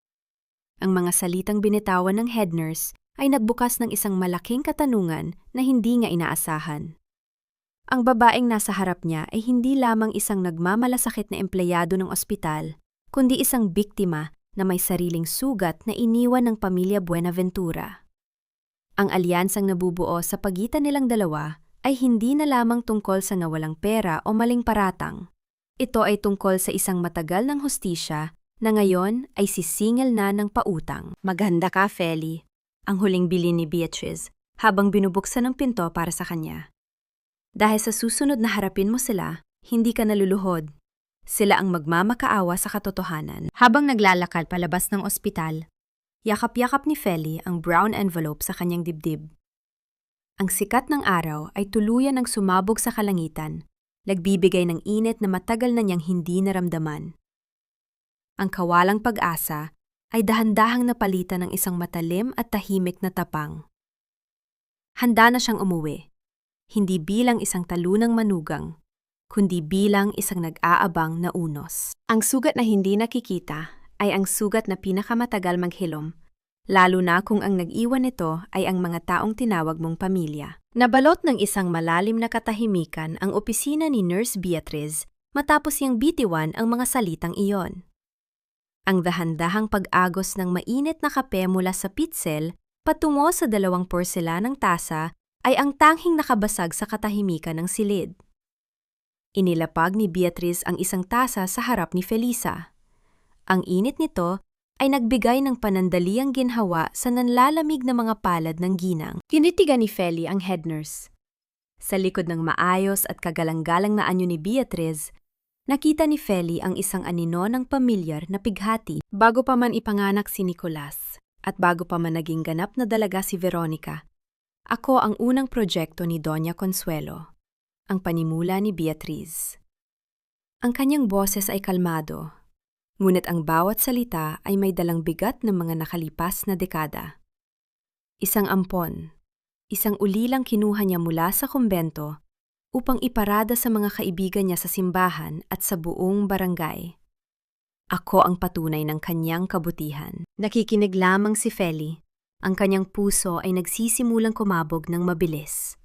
Ang mga salitang binitawan ng head nurse ay nagbukas ng isang malaking katanungan na hindi niya inaasahan. Ang babaeng nasa harap niya ay hindi lamang isang nagmamalasakit na empleyado ng ospital, kundi isang biktima na may sariling sugat na iniwan ng pamilya Buenaventura. Ang alyansang nabubuo sa pagitan nilang dalawa ay hindi na lamang tungkol sa nawalang pera o maling paratang. Ito ay tungkol sa isang matagal ng hustisya na ngayon ay sisingil na ng pautang. Maganda ka, Feli, ang huling bilin ni Beatriz habang binubuksan ng pinto para sa kanya. Dahil sa susunod na harapin mo sila, hindi ka naluluhod. Sila ang magmamakaawa sa katotohanan. Habang naglalakad palabas ng ospital, yakap-yakap ni Feli ang brown envelope sa kanyang dibdib. Ang sikat ng araw ay tuluyan ng sumabog sa kalangitan, nagbibigay ng init na matagal na niyang hindi naramdaman. Ang kawalang pag-asa ay dahan-dahang napalitan ng isang matalim at tahimik na tapang. Handa na siyang umuwi. Hindi bilang isang talunang manugang, kundi bilang isang nag-aabang na unos. Ang sugat na hindi nakikita ay ang sugat na pinakamatagal maghilom, lalo na kung ang nag-iwan nito ay ang mga taong tinawag mong pamilya. Nabalot ng isang malalim na katahimikan ang opisina ni Nurse Beatriz matapos niyang bitiwan ang mga salitang iyon. Ang dahan-dahang pag-agos ng mainit na kape mula sa pitsel patungo sa 2 porselanang tasa ay ang tanging nakabasag sa katahimikan ng silid. Inilapag ni Beatriz ang isang tasa sa harap ni Felisa. Ang init nito ay nagbigay ng panandaliang ginhawa sa nanlalamig na mga palad ng ginang. Kinitigan ni Feli ang head nurse. Sa likod ng maayos at kagalang-galang na anyo ni Beatriz, nakita ni Feli ang isang anino ng pamilyar na pighati. Bago pa man ipanganak si Nicolas at bago pa man naging ganap na dalaga si Veronica, Ako ang unang proyekto ni Doña Consuelo, ang panimula ni Beatriz. Ang kanyang boses ay kalmado, ngunit ang bawat salita ay may dalang bigat ng mga nakalipas na dekada. Isang ampon, isang ulilang kinuha niya mula sa kumbento upang iparada sa mga kaibigan niya sa simbahan at sa buong barangay. Ako ang patunay ng kanyang kabutihan. Nakikinig lamang si Feli. Ang kanyang puso ay nagsisimulang kumabog ng mabilis.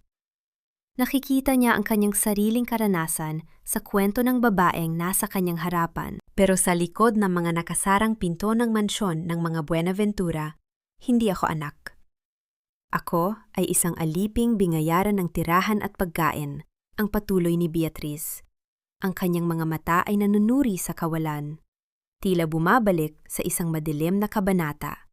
Nakikita niya ang kanyang sariling karanasan sa kwento ng babaeng nasa kanyang harapan. Pero sa likod ng mga nakasarang pinto ng mansyon ng mga Buenaventura, hindi ako anak. Ako ay isang aliping bingayaran ng tirahan at pagkain, ang patuloy ni Beatriz. Ang kanyang mga mata ay nanunuri sa kawalan, tila bumabalik sa isang madilim na kabanata.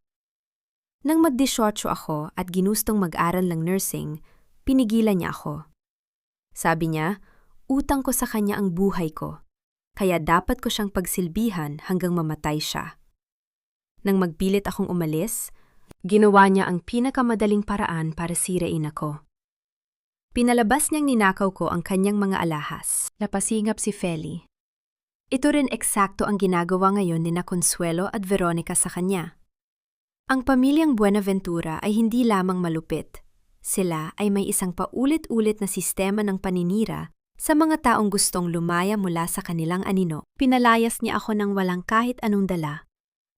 Nang mag-18 ako at ginustong mag-aral ng nursing, pinigilan niya ako. Sabi niya, utang ko sa kanya ang buhay ko, kaya dapat ko siyang pagsilbihan hanggang mamatay siya. Nang magpilit akong umalis, ginawa niya ang pinakamadaling paraan para sirain ako. Pinalabas niyang ninakaw ko ang kanyang mga alahas. Napasingap si Feli. Ito rin eksakto ang ginagawa ngayon ni na Consuelo at Veronica sa kanya. Ang pamilyang Buenaventura ay hindi lamang malupit. Sila ay may isang paulit-ulit na sistema ng paninira sa mga taong gustong lumaya mula sa kanilang anino. Pinalayas niya ako ng walang kahit anong dala,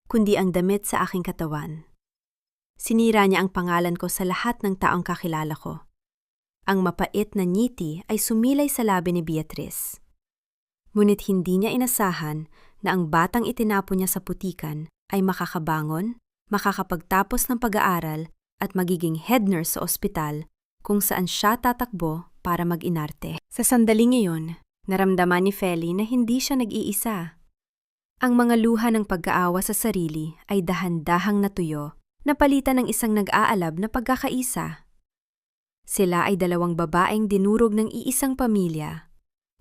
kundi ang damit sa aking katawan. Sinira niya ang pangalan ko sa lahat ng taong kakilala ko. Ang mapait na ngiti ay sumilay sa labi ni Beatriz. Ngunit hindi niya inasahan na ang batang itinapon niya sa putikan ay makakabangon, makakapagtapos ng pag-aaral at magiging head nurse sa ospital kung saan siya tatakbo para mag-inarte. Sa sandaling iyon, naramdaman ni Feli na hindi siya nag-iisa. Ang mga luha ng pag-aawa sa sarili ay dahan-dahang natuyo, napalitan ng isang nag-aalab na pagkakaisa. Sila ay dalawang babaeng dinurog ng iisang pamilya,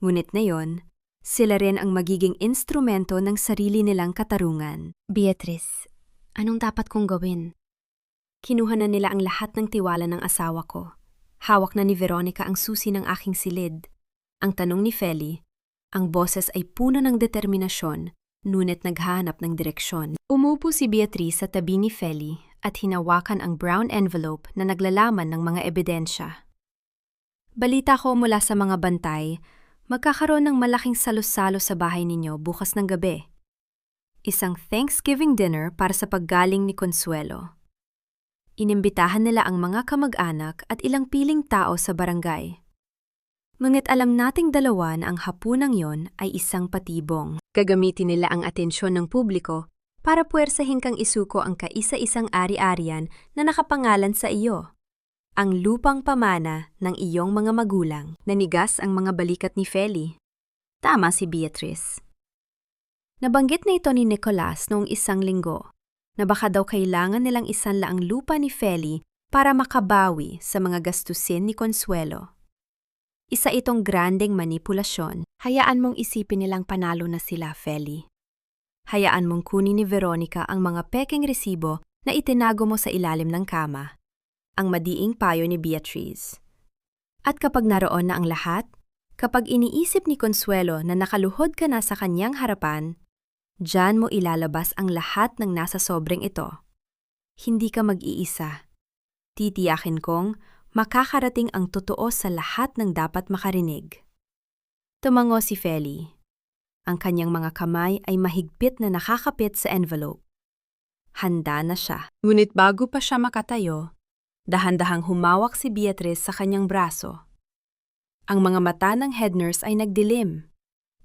ngunit ngayon, sila rin ang magiging instrumento ng sarili nilang katarungan. Beatriz, anong dapat kong gawin? Kinuha na nila ang lahat ng tiwala ng asawa ko. Hawak na ni Veronica ang susi ng aking silid. Ang tanong ni Feli, ang boses ay puno ng determinasyon, ngunit naghahanap ng direksyon. Umupo si Beatriz sa tabi ni Feli at hinawakan ang brown envelope na naglalaman ng mga ebidensya. Balita ko mula sa mga bantay, magkakaroon ng malaking salo-salo sa bahay ninyo bukas ng gabi. Isang Thanksgiving dinner para sa paggaling ni Consuelo. Inimbitahan nila ang mga kamag-anak at ilang piling tao sa barangay. Ngunit alam nating dalawa na ang hapunang yon ay isang patibong. Gagamitin nila ang atensyon ng publiko para puwersahin kang isuko ang kaisa-isang ari-arian na nakapangalan sa iyo. Ang lupang pamana ng iyong mga magulang. Nanigas ang mga balikat ni Feli. Tama si Beatriz. Nabanggit na ito ni Nicolas noong isang linggo, na baka daw kailangan nilang isanla ang lupa ni Feli para makabawi sa mga gastusin ni Consuelo. Isa itong grandeng manipulasyon. Hayaan mong isipin nilang panalo na sila, Feli. Hayaan mong kunin ni Veronica ang mga pekeng resibo na itinago mo sa ilalim ng kama. Ang madiing payo ni Beatriz. At kapag naroon na ang lahat, kapag iniisip ni Consuelo na nakaluhod ka na sa kanyang harapan, diyan mo ilalabas ang lahat ng nasa sobreng ito. Hindi ka mag-iisa. Titiyakin kong makakarating ang totoo sa lahat ng dapat makarinig. Tumango si Feli. Ang kanyang mga kamay ay mahigpit na nakakapit sa envelope. Handa na siya. Ngunit bago pa siya makatayo, dahan-dahang humawak si Beatriz sa kanyang braso. Ang mga mata ng head nurse ay nagdilim.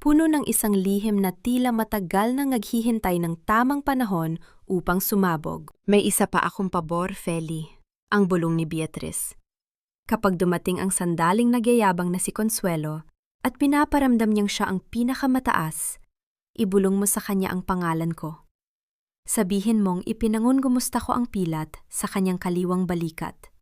Puno ng isang lihim na tila matagal nang naghihintay ng tamang panahon upang sumabog. May isa pa akong pabor, Feli, ang bulong ni Beatriz. Kapag dumating ang sandaling nagyayabang na si Consuelo at pinaparamdam niyang siya ang pinakamataas, ibulong mo sa kanya ang pangalan ko. Sabihin mong ipinangungumusta ko ang pilat sa kanyang kaliwang balikat.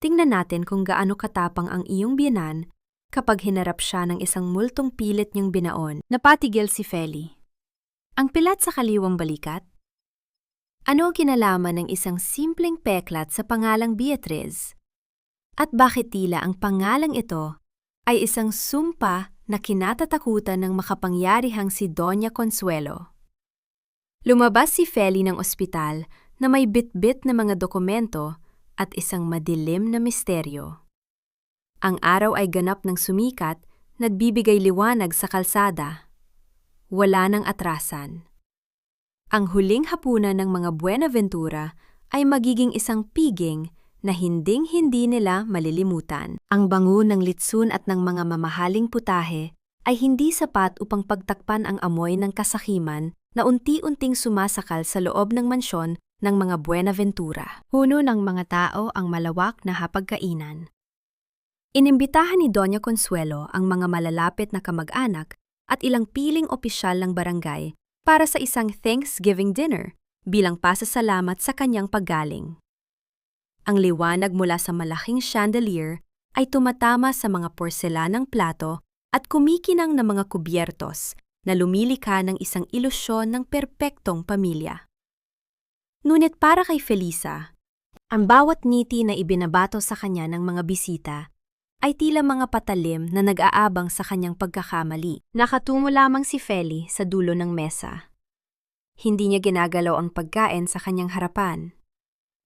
Tingnan natin kung gaano katapang ang iyong biyenan kapag hinarap siya ng isang multong pilit niyang binaon. Napatigil si Feli. Ang pilat sa kaliwang balikat? Ano ang kinalaman ng isang simpleng peklat sa pangalang Beatriz? At bakit tila ang pangalang ito ay isang sumpa na kinatatakutan ng makapangyarihang si Doña Consuelo. Lumabas si Feli ng ospital na may bitbit na mga dokumento at isang madilim na misteryo. Ang araw ay ganap ng sumikat, nagbibigay liwanag sa kalsada. Wala nang atrasan. Ang huling hapunan ng mga Buenaventura ay magiging isang piging na hinding-hindi nila malilimutan. Ang bango ng litsun at ng mga mamahaling putahe ay hindi sapat upang pagtakpan ang amoy ng kasakiman na unti-unting sumasakal sa loob ng mansyon ng mga Buenaventura. Puno ng mga tao ang malawak na hapagkainan. Inimbitahan ni Doña Consuelo ang mga malalapit na kamag-anak at ilang piling opisyal ng barangay para sa isang Thanksgiving dinner bilang pasasalamat sa kanyang paggaling. Ang liwanag mula sa malaking chandelier ay tumatama sa mga porselanang plato at kumikinang na mga kubyertos na lumilikha ng isang ilusyon ng perpektong pamilya. Ngunit para kay Felisa, ang bawat ngiti na ibinabato sa kanya ng mga bisita ay tila mga patalim na nag-aabang sa kanyang pagkakamali. Nakatungo lamang si Feli sa dulo ng mesa. Hindi niya ginagalaw ang pagkain sa kanyang harapan.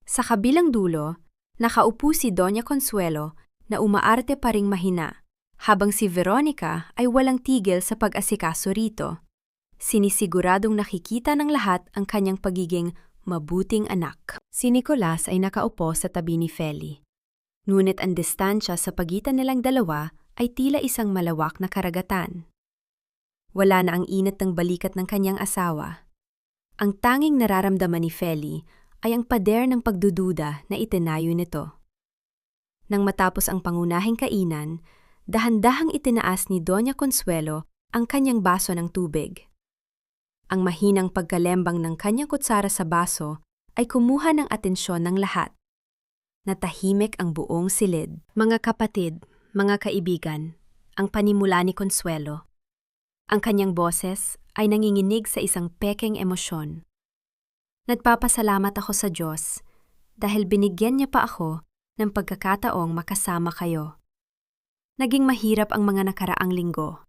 Sa kabilang dulo, nakaupo si Doña Consuelo na umaarte pa ring mahina, habang si Veronica ay walang tigil sa pag-asikaso rito. Sinisiguradong nakikita ng lahat ang kanyang pagiging mabuting anak. Si Nicolas ay nakaupo sa tabi ni Feli. Ngunit ang distansya sa pagitan nilang dalawa ay tila isang malawak na karagatan. Wala na ang init ng balikat ng kanyang asawa. Ang tanging nararamdaman ni Feli ay ang pader ng pagdududa na itinayo nito. Nang matapos ang pangunahing kainan, dahan-dahang itinaas ni Doña Consuelo ang kanyang baso ng tubig. Ang mahinang pagkalembang ng kanyang kutsara sa baso ay kumuha ng atensyon ng lahat. Natahimik ang buong silid. Mga kapatid, mga kaibigan, ang panimula ni Consuelo. Ang kanyang boses ay nanginginig sa isang pekeng emosyon. Nagpapasalamat ako sa Diyos dahil binigyan niya pa ako ng pagkakataong makasama kayo. Naging mahirap ang mga nakaraang linggo.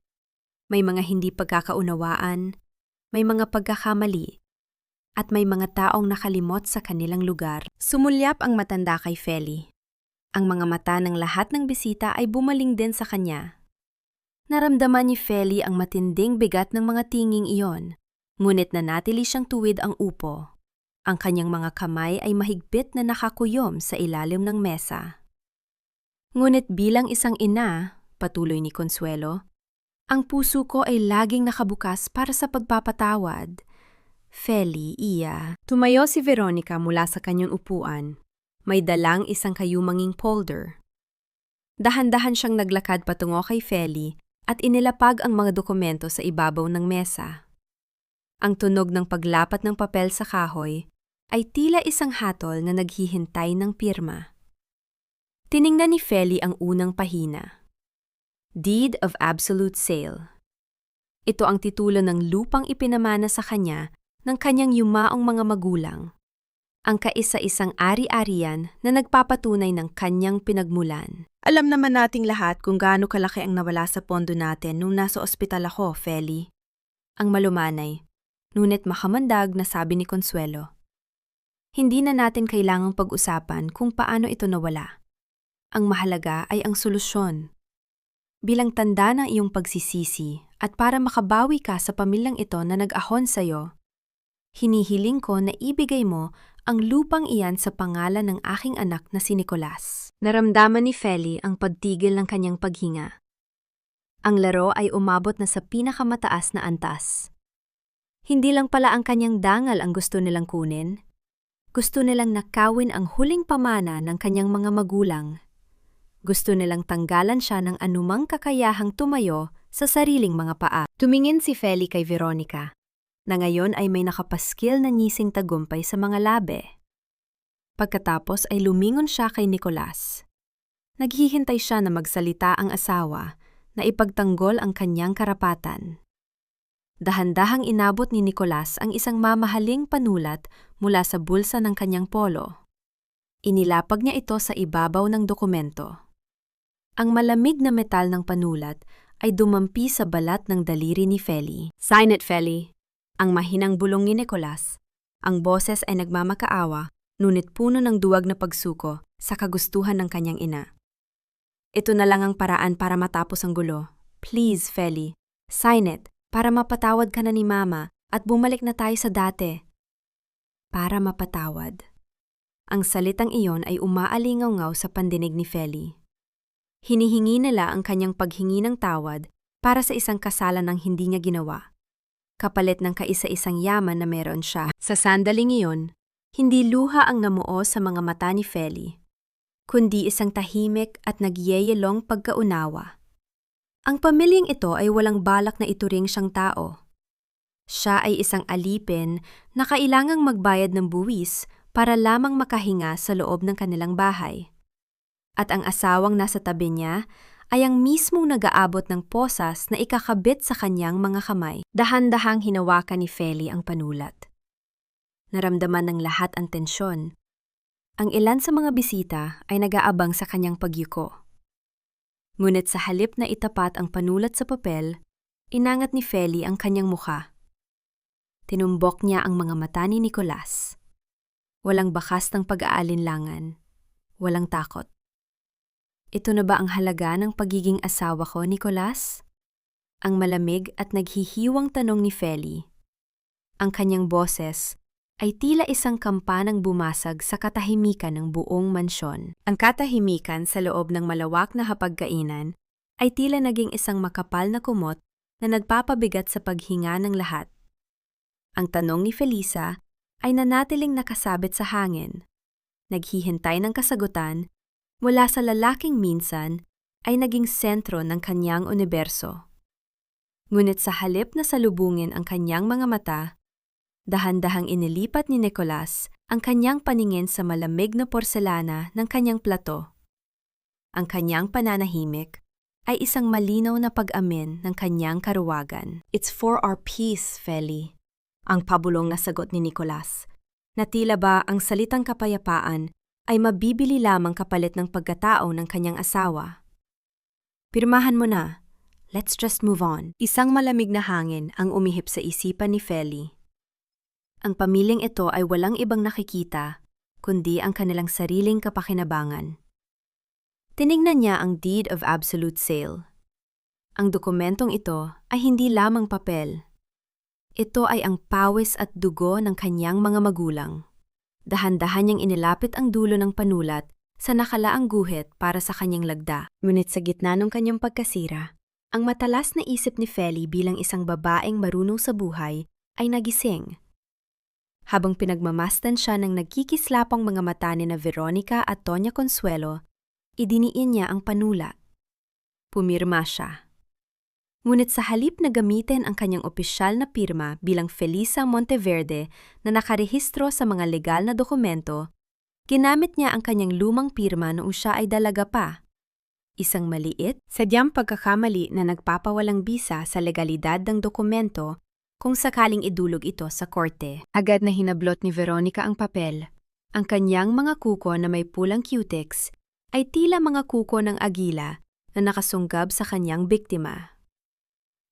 May mga hindi pagkakaunawaan, may mga pagkakamali, at may mga taong nakalimot sa kanilang lugar. Sumulyap ang matanda kay Feli. Ang mga mata ng lahat ng bisita ay bumaling din sa kanya. Naramdaman ni Feli ang matinding bigat ng mga tinging iyon, ngunit nanatili siyang tuwid ang upo. Ang kanyang mga kamay ay mahigpit na nakakuyom sa ilalim ng mesa. Ngunit bilang isang ina, patuloy ni Consuelo, ang puso ko ay laging nakabukas para sa pagpapatawad. Feli, iya. Tumayo si Veronica mula sa kanyang upuan. May dalang isang kayumanging folder. Dahan-dahan siyang naglakad patungo kay Feli at inilapag ang mga dokumento sa ibabaw ng mesa. Ang tunog ng paglapat ng papel sa kahoy ay tila isang hatol na naghihintay ng pirma. Tiningnan ni Feli ang unang pahina. Deed of Absolute Sale. Ito ang titulo ng lupang ipinamana sa kanya ng kanyang yumaong mga magulang. Ang kaisa-isang ari-arian na nagpapatunay ng kanyang pinagmulan. Alam naman nating lahat kung gaano kalaki ang nawala sa pondo natin nung nasa ospital ako, Feli. Ang malumanay, ngunit makamandag na sabi ni Consuelo. Hindi na natin kailangang pag-usapan kung paano ito nawala. Ang mahalaga ay ang solusyon. Bilang tanda ng iyong pagsisisi at para makabawi ka sa pamilyang ito na nag-ahon sa'yo, hinihiling ko na ibigay mo ang lupang iyan sa pangalan ng aking anak na si Nicolas. Naramdaman ni Feli ang pagtigil ng kanyang paghinga. Ang laro ay umabot na sa pinakamataas na antas. Hindi lang pala ang kanyang dangal ang gusto nilang kunin. Gusto nilang nakawin ang huling pamana ng kanyang mga magulang. Gusto nilang tanggalan siya ng anumang kakayahang tumayo sa sariling mga paa. Tumingin si Feli kay Veronica, na ngayon ay may nakapaskil na ngising tagumpay sa mga labi. Pagkatapos ay lumingon siya kay Nicolas. Naghihintay siya na magsalita ang asawa na ipagtanggol ang kanyang karapatan. Dahan-dahang inabot ni Nicolas ang isang mamahaling panulat mula sa bulsa ng kanyang polo. Inilapag niya ito sa ibabaw ng dokumento. Ang malamig na metal ng panulat ay dumampi sa balat ng daliri ni Feli. "Sign it, Feli." Ang mahinang bulong ni Nicolas. Ang boses ay nagmamakaawa, ngunit puno ng duwag na pagsuko sa kagustuhan ng kanyang ina. "Ito na lang ang paraan para matapos ang gulo. Please, Feli, sign it para mapatawad ka na ni Mama at bumalik na tayo sa dati." Para mapatawad. Ang salitang iyon ay umaalingaw-ngaw sa pandinig ni Feli. Hinihingi nila ang kanyang paghingi ng tawad para sa isang kasalan ng hindi niya ginawa, kapalit ng kaisa-isang yaman na meron siya. Sa sandaling iyon, hindi luha ang namuo sa mga mata ni Feli, kundi isang tahimik at nagyeyelong pagkaunawa. Ang pamilyang ito ay walang balak na ituring siyang tao. Siya ay isang alipin na kailangang magbayad ng buwis para lamang makahinga sa loob ng kanilang bahay. At ang asawang nasa tabi niya ay ang mismong nag-aabot ng posas na ikakabit sa kanyang mga kamay. Dahan-dahang hinawakan ni Feli ang panulat. Naramdaman ng lahat ang tensyon. Ang ilan sa mga bisita ay nag-aabang sa kanyang pagyuko. Ngunit sa halip na itapat ang panulat sa papel, inangat ni Feli ang kanyang mukha. Tinumbok niya ang mga mata ni Nicolas. Walang bakas ng pag-aalinlangan. Walang takot. "Ito na ba ang halaga ng pagiging asawa ko, Nicolas?" Ang malamig at naghihiwang tanong ni Feli. Ang kanyang boses ay tila isang kampanang bumasag sa katahimikan ng buong mansyon. Ang katahimikan sa loob ng malawak na hapagkainan ay tila naging isang makapal na kumot na nagpapabigat sa paghinga ng lahat. Ang tanong ni Felisa ay nanatiling nakasabit sa hangin. Naghihintay ng kasagutan mula sa lalaking minsan ay naging sentro ng kanyang universo. Ngunit sa halip na salubungin ang kanyang mga mata, dahan-dahang inilipat ni Nicolas ang kanyang paningin sa malamig na porselana ng kanyang plato. Ang kanyang pananahimik ay isang malinaw na pag-amin ng kanyang karuwagan. "It's for our peace, Feli." Ang pabulong na sagot ni Nicolas, na tila ba ang salitang kapayapaan ay mabibili lamang kapalit ng pagkatao ng kanyang asawa. "Pirmahan mo na. Let's just move on." Isang malamig na hangin ang umihip sa isipan ni Feli. Ang pamilyang ito ay walang ibang nakikita, kundi ang kanilang sariling kapakinabangan. Tiningnan niya ang Deed of Absolute Sale. Ang dokumentong ito ay hindi lamang papel. Ito ay ang pawis at dugo ng kanyang mga magulang. Dahan-dahan niyang inilapit ang dulo ng panulat sa nakalaang guhit para sa kanyang lagda. Ngunit sa gitna ng kanyang pagkasira, ang matalas na isip ni Feli bilang isang babaeng marunong sa buhay ay nagising. Habang pinagmamasdan siya ng nagkikislapang mga mata ni na Veronica at Tonya Consuelo, idiniin niya ang panulat. Pumirma siya. Ngunit sa halip na gamitin ang kanyang opisyal na pirma bilang Felisa Monteverde na nakarehistro sa mga legal na dokumento, ginamit niya ang kanyang lumang pirma noong siya ay dalaga pa. Isang maliit, sadyang pagkakamali na nagpapawalang bisa sa legalidad ng dokumento kung sakaling idulog ito sa korte. Agad na hinablot ni Veronica ang papel. Ang kanyang mga kuko na may pulang cutex ay tila mga kuko ng agila na nakasunggab sa kanyang biktima.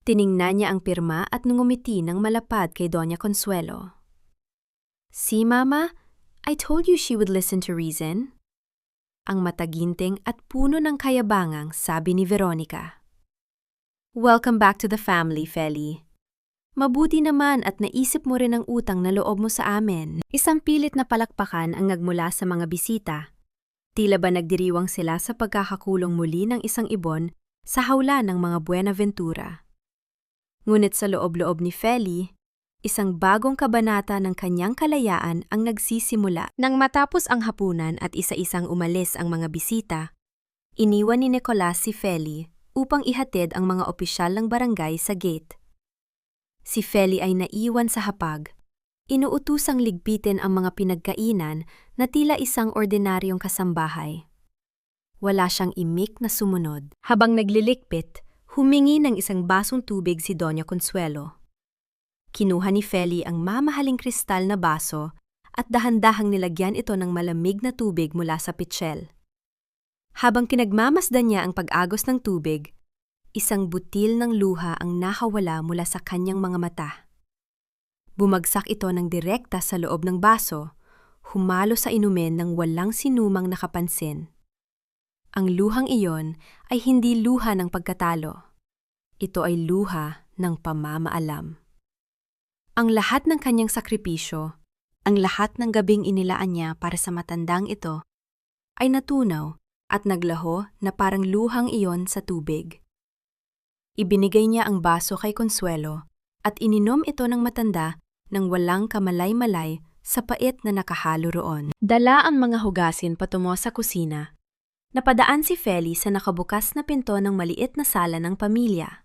Tiningnan niya ang pirma at nungumiti ng malapad kay Doña Consuelo. "See, Mama? I told you she would listen to reason." Ang mataginting at puno ng kayabangang sabi ni Veronica. "Welcome back to the family, Feli. Mabuti naman at naisip mo rin ang utang na loob mo sa amin." Isang pilit na palakpakan ang nagmula sa mga bisita. Tila ba nagdiriwang sila sa pagkakakulong muli ng isang ibon sa hawla ng mga Buenaventura. Ngunit sa loob-loob ni Feli, isang bagong kabanata ng kanyang kalayaan ang nagsisimula. Nang matapos ang hapunan at isa-isang umalis ang mga bisita, iniwan ni Nicolas si Feli upang ihatid ang mga opisyal ng barangay sa gate. Si Feli ay naiwan sa hapag. Inuutusang ligpitin ang mga pinagkainan na tila isang ordinaryong kasambahay. Wala siyang imik na sumunod. Habang naglilikpit, humingi ng isang basong tubig si Doña Consuelo. Kinuha ni Feli ang mamahaling kristal na baso at dahan-dahang nilagyan ito ng malamig na tubig mula sa pitsyel. Habang kinagmamasdan niya ang pag-agos ng tubig, isang butil ng luha ang nakawala mula sa kanyang mga mata. Bumagsak ito ng direkta sa loob ng baso, humalo sa inumin ng walang sinumang nakapansin. Ang luhang iyon ay hindi luha ng pagkatalo. Ito ay luha ng pamamaalam. Ang lahat ng kanyang sakripisyo, ang lahat ng gabing inilaan niya para sa matandang ito, ay natunaw at naglaho na parang luhang iyon sa tubig. Ibinigay niya ang baso kay Consuelo at ininom ito ng matanda nang walang kamalay-malay sa pait na nakahalo roon. Dala ang mga hugasin patungo sa kusina. Napadaan si Feli sa nakabukas na pinto ng maliit na sala ng pamilya.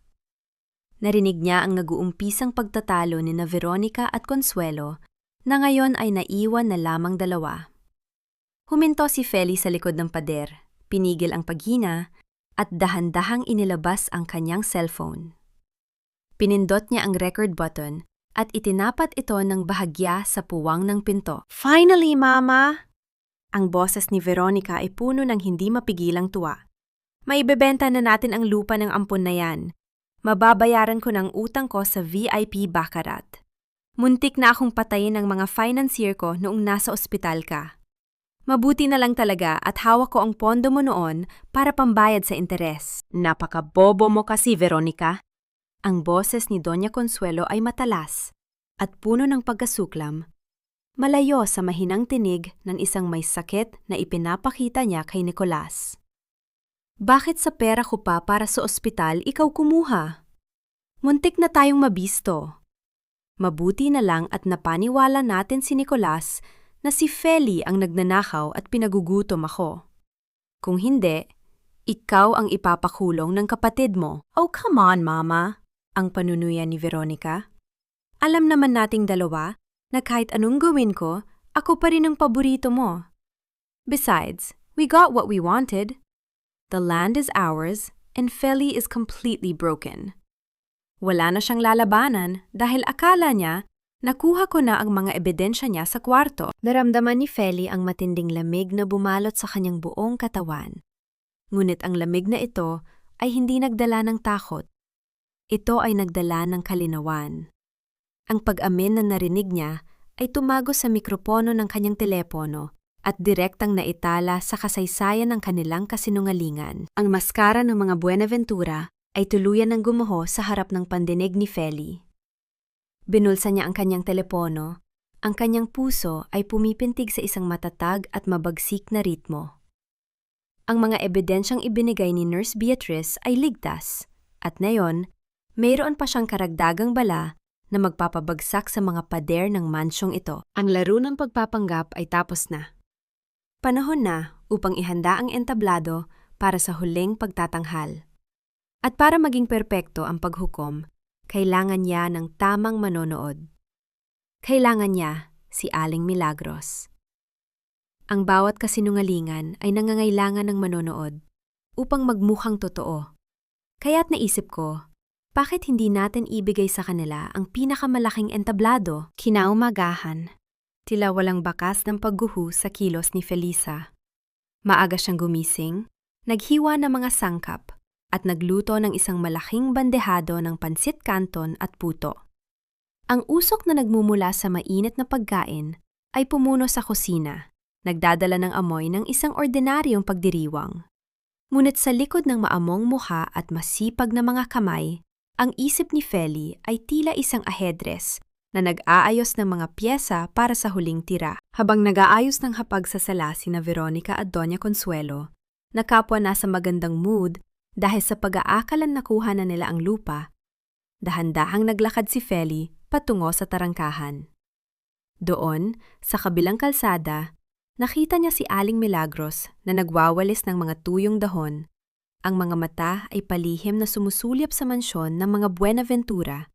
Narinig niya ang nag-uumpisang pagtatalo ni na Veronica at Consuelo na ngayon ay naiwan na lamang dalawa. Huminto si Feli sa likod ng pader, pinigil ang paghina at dahan-dahang inilabas ang kanyang cellphone. Pinindot niya ang record button at itinapat ito ng bahagya sa puwang ng pinto. "Finally, Mama!" Ang boses ni Veronica ay puno ng hindi mapigilang tuwa. "Maibebenta na natin ang lupa ng ampon na yan. Mababayaran ko ng utang ko sa VIP Baccarat. Muntik na akong patayin ng mga financier ko noong nasa ospital ka. Mabuti na lang talaga at hawak ko ang pondo mo noon para pambayad sa interes." "Napakabobo mo kasi, Veronica." Ang boses ni Doña Consuelo ay matalas at puno ng pagkasuklam, malayo sa mahinang tinig ng isang may sakit na ipinapakita niya kay Nicolas. "Bakit sa pera ko pa para sa ospital ikaw kumuha? Muntik na tayong mabisto." Mabuti na lang at napaniwala natin si Nicolas na si Feli ang nagnanakaw at pinagugutom ako. Kung hindi, ikaw ang ipapakulong ng kapatid mo. "Oh, come on, Mama," ang panunuya ni Veronica. "Alam naman nating dalawa na kahit anong gawin ko, ako pa rin ang paborito mo. Besides, we got what we wanted. The land is ours and Feli is completely broken. Wala na siyang lalabanan dahil akala niya nakuha ko na ang mga ebidensya niya sa kwarto." Naramdaman ni Feli ang matinding lamig na bumalot sa kanyang buong katawan. Ngunit ang lamig na ito ay hindi nagdala ng takot. Ito ay nagdala ng kalinawan. Ang pag-amin na narinig niya ay tumago sa mikropono ng kanyang telepono at direktang naitala sa kasaysayan ng kanilang kasinungalingan. Ang maskara ng mga Buenaventura ay tuluyan ng gumuho sa harap ng pandinig ni Feli. Binulsa niya ang kanyang telepono. Ang kanyang puso ay pumipintig sa isang matatag at mabagsik na ritmo. Ang mga ebidensyang ibinigay ni Nurse Beatrice ay ligtas, at ngayon, mayroon pa siyang karagdagang bala na magpapabagsak sa mga pader ng mansyong ito. Ang laro ng pagpapanggap ay tapos na. Panahon na upang ihanda ang entablado para sa huling pagtatanghal. At para maging perpekto ang paghukom, kailangan niya ng tamang manonood. Kailangan niya si Aling Milagros. Ang bawat kasinungalingan ay nangangailangan ng manonood upang magmukhang totoo. Kaya't naisip ko, bakit hindi natin ibigay sa kanila ang pinakamalaking entablado? Kinaumagahan, tila walang bakas ng pagguho sa kilos ni Felisa. Maaga siyang gumising, naghiwa ng mga sangkap, at nagluto ng isang malaking bandehado ng pansit canton at puto. Ang usok na nagmumula sa mainit na pagkain ay pumuno sa kusina, nagdadala ng amoy ng isang ordinaryong pagdiriwang. Ngunit sa likod ng maamong mukha at masipag na mga kamay, ang isip ni Feli ay tila isang ahedres na nag-aayos ng mga pyesa para sa huling tira. Habang nag-aayos ng hapag sa sala sina Veronica at Doña Consuelo, na kapwa nasa magandang mood dahil sa pag-aakalan nakuha na nila ang lupa, dahan-dahang naglakad si Feli patungo sa tarangkahan. Doon, sa kabilang kalsada, nakita niya si Aling Milagros na nagwawalis ng mga tuyong dahon. Ang mga mata ay palihim na sumusulyap sa mansyon ng mga Buenaventura,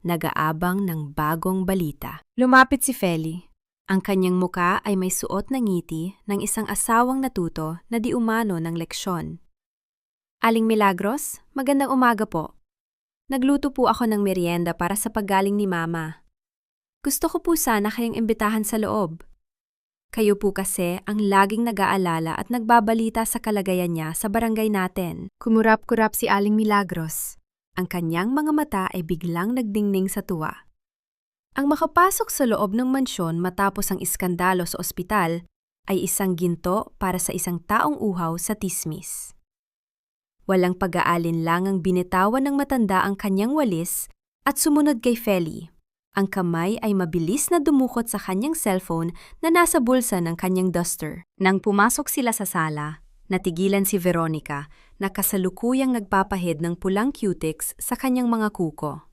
nag-aabang ng bagong balita. Lumapit si Feli. Ang kanyang muka ay may suot na ngiti ng isang asawang natuto na di umano ng leksyon. "Aling Milagros, magandang umaga po. Nagluto po ako ng merienda para sa paggaling ni Mama." Gusto ko po sana kayong imbitahan sa loob. Kayo po kasi ang laging nag-aalala at nagbabalita sa kalagayan niya sa barangay natin. Kumurap-kurap si Aling Milagros. Ang kanyang mga mata ay biglang nagdingning sa tuwa. Ang makapasok sa loob ng mansyon matapos ang iskandalo sa ospital ay isang ginto para sa isang taong uhaw sa tismis. Walang pag-aalinlangang binitawan ng matanda ang kanyang walis at sumunod kay Feli. Ang kamay ay mabilis na dumukot sa kanyang cellphone na nasa bulsa ng kanyang duster. Nang pumasok sila sa sala, natigilan si Veronica na kasalukuyang nagpapahid ng pulang cutics sa kanyang mga kuko.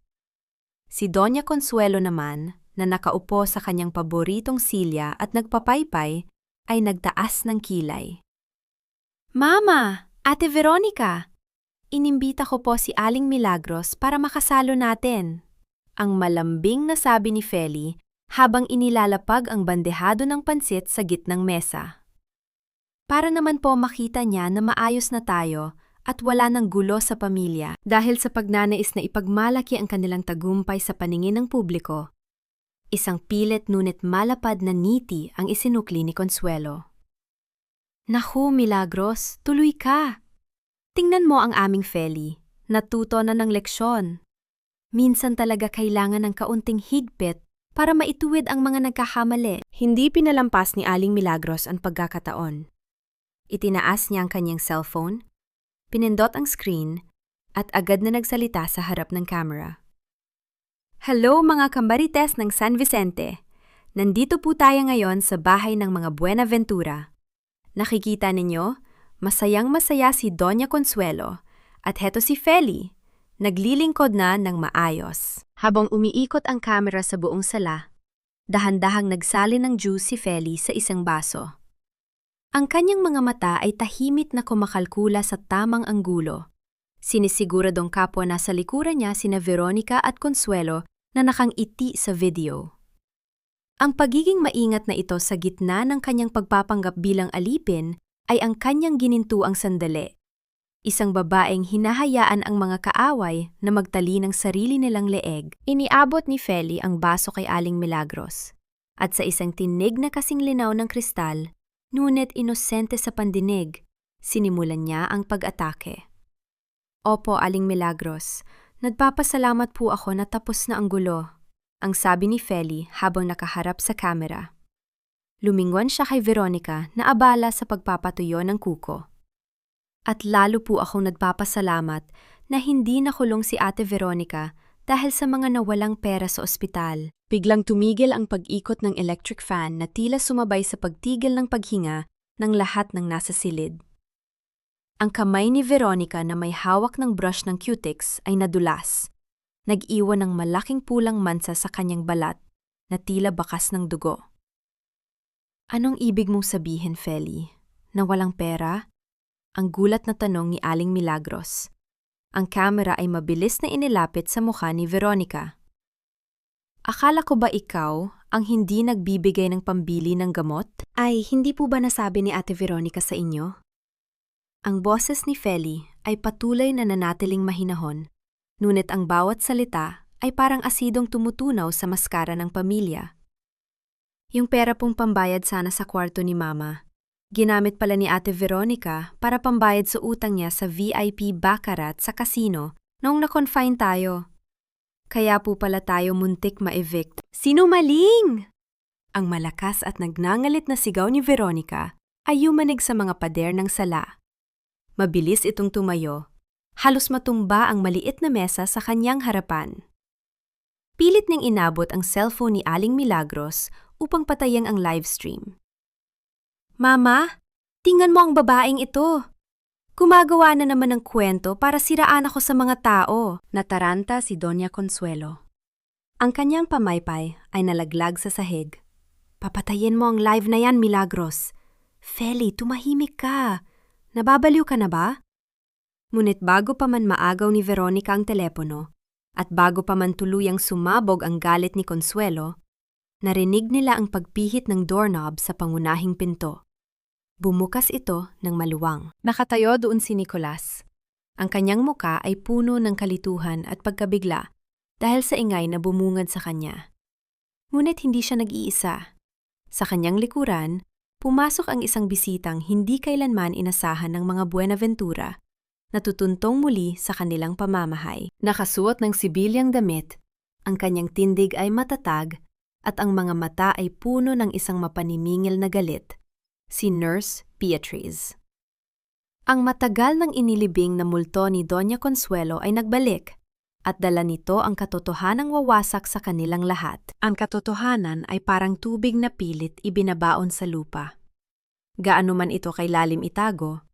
Si Doña Consuelo naman, na nakaupo sa kanyang paboritong silya at nagpapaypay, ay nagtaas ng kilay. Mama! Ate Veronica! Inimbita ko po si Aling Milagros para makasalo natin. Ang malambing na sabi ni Feli habang inilalapag ang bandehado ng pansit sa gitnang mesa. Para naman po makita niya na maayos na tayo at wala ng gulo sa pamilya dahil sa pagnanais na ipagmalaki ang kanilang tagumpay sa paningin ng publiko. Isang pilit ngunit malapad na ngiti ang isinukli ni Consuelo. Naku, Milagros, tuloy ka! Tingnan mo ang aming Feli, natuto na ng leksyon. Minsan talaga kailangan ng kaunting higpit para maituwid ang mga nagkakamali. Hindi pinalampas ni Aling Milagros ang pagkakataon. Itinaas niya ang kanyang cellphone, pinindot ang screen, at agad na nagsalita sa harap ng camera. Hello mga kambarites ng San Vicente! Nandito po tayo ngayon sa bahay ng mga Buenaventura. Nakikita ninyo, masayang-masaya si Doña Consuelo at heto si Feli. Naglilingkod na ng maayos. Habang umiikot ang kamera sa buong sala, dahan-dahang nagsalin ng juice si Feli sa isang baso. Ang kanyang mga mata ay tahimik na kumakalkula sa tamang anggulo. Sinisiguradong kapwa nasa likuran niya sina Veronica at Consuelo na nakangiti sa video. Ang pagiging maingat na ito sa gitna ng kanyang pagpapanggap bilang alipin ay ang kanyang ginintuang sandali. Isang babaeng hinahayaan ang mga kaaway na magtali ng sarili nilang leeg. Iniabot ni Feli ang baso kay Aling Milagros. At sa isang tinig na kasing linaw ng kristal, ngunit inosente sa pandinig, sinimulan niya ang pag-atake. Opo, Aling Milagros, nagpapasalamat po ako na tapos na ang gulo, ang sabi ni Feli habang nakaharap sa kamera. Lumingon siya kay Veronica na abala sa pagpapatuyo ng kuko. At lalo po akong nagpapasalamat na hindi nakulong si Ate Veronica dahil sa mga nawalang pera sa ospital. Biglang tumigil ang pag-ikot ng electric fan na tila sumabay sa pagtigil ng paghinga ng lahat ng nasa silid. Ang kamay ni Veronica na may hawak ng brush ng cutics ay nadulas. Nag-iwan ng malaking pulang mansa sa kanyang balat na tila bakas ng dugo. Anong ibig mong sabihin, Feli? Na walang pera? Ang gulat na tanong ni Aling Milagros. Ang kamera ay mabilis na inilapit sa mukha ni Veronica. Akala ko ba ikaw ang hindi nagbibigay ng pambili ng gamot? Ay, hindi po ba nasabi ni Ate Veronica sa inyo? Ang boses ni Feli ay patuloy na nanatiling mahinahon, ngunit ang bawat salita ay parang asidong tumutunaw sa maskara ng pamilya. Yung pera pong pambayad sana sa kwarto ni Mama, ginamit pala ni Ate Veronica para pambayad sa utang niya sa VIP baccarat sa casino noong na-confine tayo. Kaya po pala tayo muntik ma-evict. Sinungaling! Ang malakas at nagngangalit na sigaw ni Veronica ay yumanig sa mga pader ng sala. Mabilis itong tumayo. Halos matumba ang maliit na mesa sa kanyang harapan. Pilit niyang inabot ang cellphone ni Aling Milagros upang patayin ang livestream. Mama, tingnan mo ang babaeng ito. Gumagawa na naman ng kwento para siraan ako sa mga tao. Nataranta si Doña Consuelo. Ang kanyang pamaypay ay nalaglag sa sahig. Papatayin mo ang live na yan, Milagros. Feli, tumahimik ka. Nababaliw ka na ba? Ngunit bago pa man maagaw ni Veronica ang telepono, at bago pa man tuluyang sumabog ang galit ni Consuelo, narinig nila ang pagpihit ng doorknob sa pangunahing pinto. Bumukas ito ng maluwang. Nakatayo doon si Nicolas. Ang kanyang muka ay puno ng kalituhan at pagkabigla dahil sa ingay na bumungad sa kanya. Ngunit hindi siya nag-iisa. Sa kanyang likuran, pumasok ang isang bisitang hindi kailanman inasahan ng mga Buenaventura, natutuntong muli sa kanilang pamamahay. Nakasuot ng sibilyang damit, ang kanyang tindig ay matatag at ang mga mata ay puno ng isang mapanimingil na galit, si Nurse Beatriz. Ang matagal nang inilibing na multo ni Doña Consuelo ay nagbalik at dala nito ang katotohanang wawasak sa kanilang lahat. Ang katotohanan ay parang tubig na pilit ibinabaon sa lupa. Gaano man ito kailalim itago,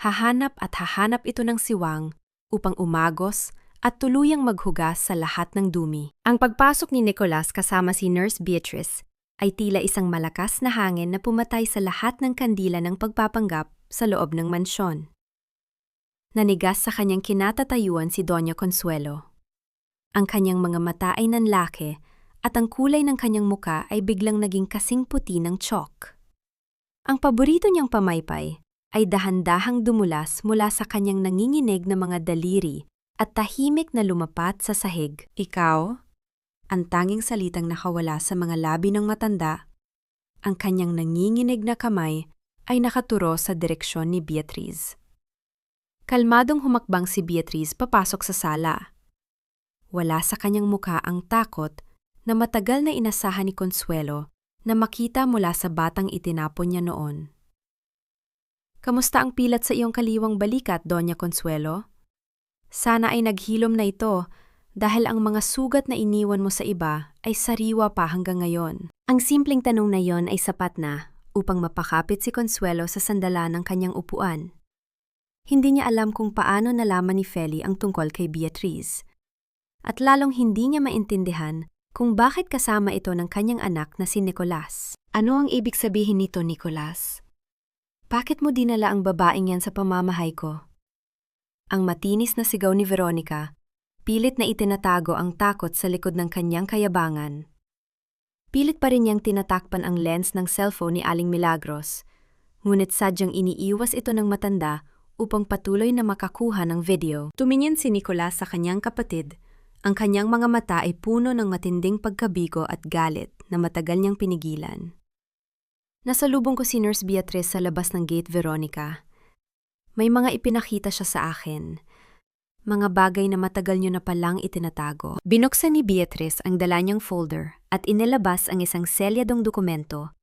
hahanap at hahanap ito ng siwang upang umagos at tuluyang maghugas sa lahat ng dumi. Ang pagpasok ni Nicolas kasama si Nurse Beatriz ay tila isang malakas na hangin na pumatay sa lahat ng kandila ng pagpapanggap sa loob ng mansyon. Nanigas sa kanyang kinatatayuan si Doña Consuelo. Ang kanyang mga mata ay nanlaki at ang kulay ng kanyang muka ay biglang naging kasing puti ng chalk. Ang paborito niyang pamaypay ay dahan-dahang dumulas mula sa kanyang nanginginig na mga daliri at tahimik na lumapat sa sahig. Ikaw? Ang tanging salitang nakawala sa mga labi ng matanda. Ang kanyang nanginginig na kamay ay nakaturo sa direksyon ni Beatriz. Kalmadong humakbang si Beatriz papasok sa sala. Wala sa kanyang muka ang takot na matagal na inasahan ni Consuelo na makita mula sa batang itinapon niya noon. Kamusta ang pilat sa iyong kaliwang balikat, Doña Consuelo? Sana ay naghilom na ito dahil ang mga sugat na iniwan mo sa iba ay sariwa pa hanggang ngayon. Ang simpleng tanong na yon ay sapat na upang mapakapit si Consuelo sa sandalan ng kanyang upuan. Hindi niya alam kung paano nalaman ni Feli ang tungkol kay Beatriz. At lalong hindi niya maintindihan kung bakit kasama ito ng kanyang anak na si Nicolas. Ano ang ibig sabihin nito, Nicolas? Bakit mo dinala ang babaeng yan sa pamamahay ko? Ang matinis na sigaw ni Veronica, pilit na itinatago ang takot sa likod ng kanyang kayabangan. Pilit pa rin niyang tinatakpan ang lens ng cellphone ni Aling Milagros, ngunit sadyang iniiwas ito ng matanda upang patuloy na makakuha ng video. Tumingin si Nicolas sa kanyang kapatid. Ang kanyang mga mata ay puno ng matinding pagkabigo at galit na matagal niyang pinigilan. Nasalubong ko si Nurse Beatriz sa labas ng gate, Veronica. May mga ipinakita siya sa akin. Mga bagay na matagal niyo na palang itinatago. Binuksan ni Beatriz ang dala niyang folder at inilabas ang isang selyadong dokumento.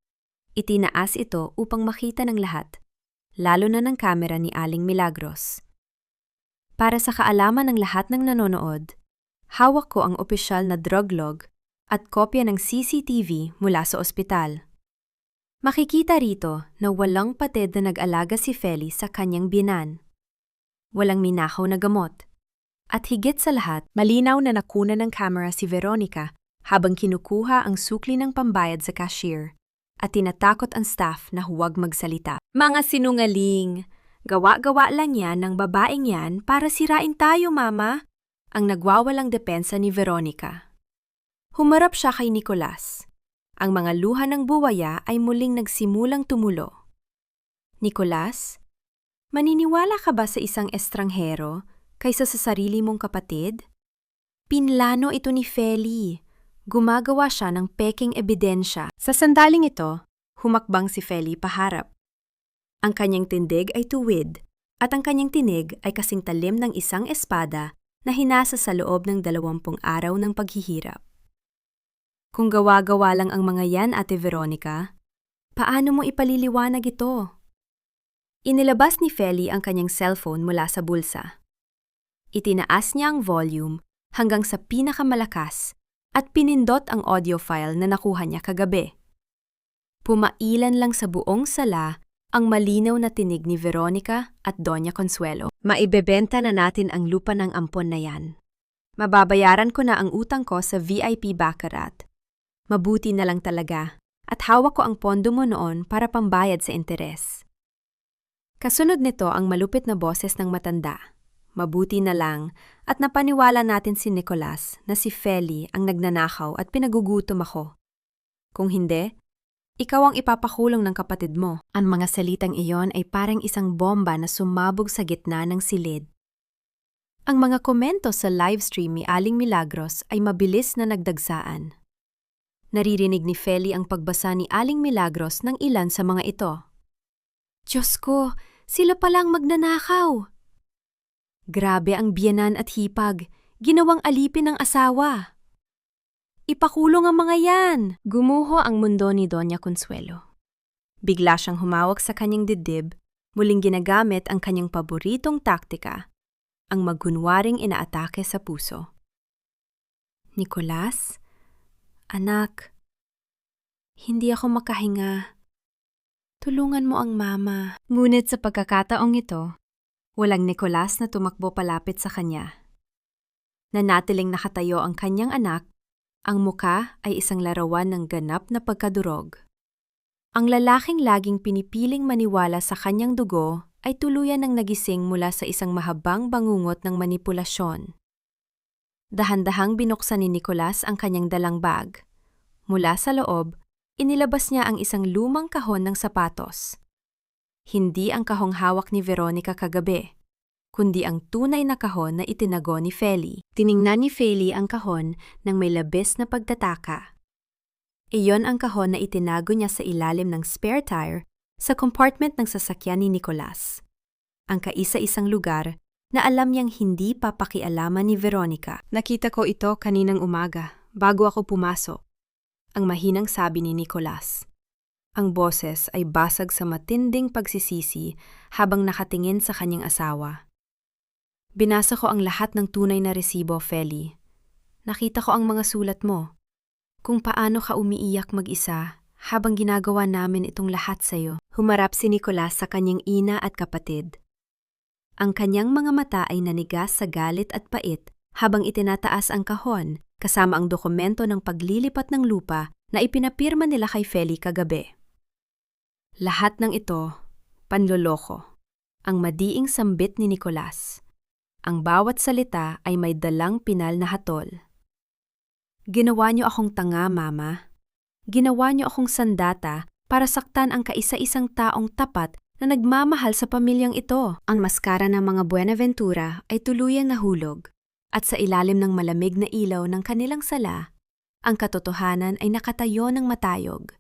Itinaas ito upang makita ng lahat, lalo na ng kamera ni Aling Milagros. Para sa kaalaman ng lahat ng nanonood, hawak ko ang opisyal na drug log at kopya ng CCTV mula sa ospital. Makikita rito na walang patid na nag-alaga si Feli sa kanyang binan. Walang minakaw na gamot. At higit sa lahat, malinaw na nakuna ng camera si Veronica habang kinukuha ang sukli ng pambayad sa cashier at tinatakot ang staff na huwag magsalita. Mga sinungaling! Gawa-gawa lang yan ng babaeng yan para sirain tayo, Mama! Ang nagwawalang depensa ni Veronica. Humarap siya kay Nicolas. Ang mga luha ng buwaya ay muling nagsimulang tumulo. Nicolas, maniniwala ka ba sa isang estranghero kaysa sa sarili mong kapatid? Pinlano ito ni Feli. Gumagawa siya ng peking ebidensya. Sa sandaling ito, humakbang si Feli paharap. Ang kanyang tindig ay tuwid at ang kanyang tinig ay kasing talim ng isang espada na hinasa sa loob ng 20 araw ng paghihirap. Kung gawa-gawa lang ang mga yan, Ate Veronica, paano mo ipaliliwanag ito? Inilabas ni Feli ang kanyang cellphone mula sa bulsa. Itinaas niya ang volume hanggang sa pinakamalakas at pinindot ang audio file na nakuha niya kagabi. Pumailan lang sa buong sala ang malinaw na tinig ni Veronica at Doña Consuelo. Maibebenta na natin ang lupa ng ampon na yan. Mababayaran ko na ang utang ko sa VIP Baccarat. Mabuti na lang talaga at hawak ko ang pondo mo noon para pambayad sa interes. Kasunod nito ang malupit na boses ng matanda. Mabuti na lang at napaniwala natin si Nicolas na si Feli ang nagnanakaw at pinagugutom ako. Kung hindi, ikaw ang ipapakulong ng kapatid mo. Ang mga salitang iyon ay parang isang bomba na sumabog sa gitna ng silid. Ang mga komento sa livestream ni Aling Milagros ay mabilis na nagdagsaan. Naririnig ni Feli ang pagbasa ni Aling Milagros ng ilan sa mga ito. Diyos ko, sila palang magnanakaw! Grabe ang biyenan at hipag, ginawang alipin ng asawa. Ipakulong ang mga yan! Gumuho ang mundo ni Doña Consuelo. Bigla siyang humawak sa kanyang dibdib, muling ginagamit ang kanyang paboritong taktika, ang magkunwaring inaatake sa puso. Nicolas? Anak, hindi ako makahinga. Tulungan mo ang mama. Ngunit sa pagkakataong ito, walang Nicolas na tumakbo palapit sa kanya. Nanatiling nakatayo ang kanyang anak, ang muka ay isang larawan ng ganap na pagkadurog. Ang lalaking laging pinipiling maniwala sa kanyang dugo ay tuluyan ng nagising mula sa isang mahabang bangungot ng manipulasyon. Dahan-dahang binuksan ni Nicolas ang kanyang dalang bag. Mula sa loob, inilabas niya ang isang lumang kahon ng sapatos. Hindi ang kahong hawak ni Veronica kagabi, kundi ang tunay na kahon na itinago ni Feli. Tiningnan ni Feli ang kahon ng may labis na pagtataka. Iyon ang kahon na itinago niya sa ilalim ng spare tire sa compartment ng sasakyan ni Nicolas. Ang kaisa-isang lugar na alam niyang hindi papakialaman ni Veronica. Nakita ko ito kaninang umaga, bago ako pumasok. Ang mahinang sabi ni Nicolas. Ang boses ay basag sa matinding pagsisisi habang nakatingin sa kanyang asawa. Binasa ko ang lahat ng tunay na resibo, Feli. Nakita ko ang mga sulat mo. Kung paano ka umiiyak mag-isa habang ginagawa namin itong lahat sa'yo. Humarap si Nicolas sa kanyang ina at kapatid. Ang kanyang mga mata ay nanigas sa galit at pait habang itinataas ang kahon kasama ang dokumento ng paglilipat ng lupa na ipinapirma nila kay Feli kagabi. Lahat ng ito, panloloko. Ang madiing sambit ni Nicolas. Ang bawat salita ay may dalang pinal na hatol. Ginawa niyo akong tanga, Mama. Ginawa niyo akong sandata para saktan ang kaisa-isang taong tapat na nagmamahal sa pamilyang ito. Ang maskara ng mga Buenaventura ay tuluyang nahulog, at sa ilalim ng malamig na ilaw ng kanilang sala, ang katotohanan ay nakatayo ng matayog.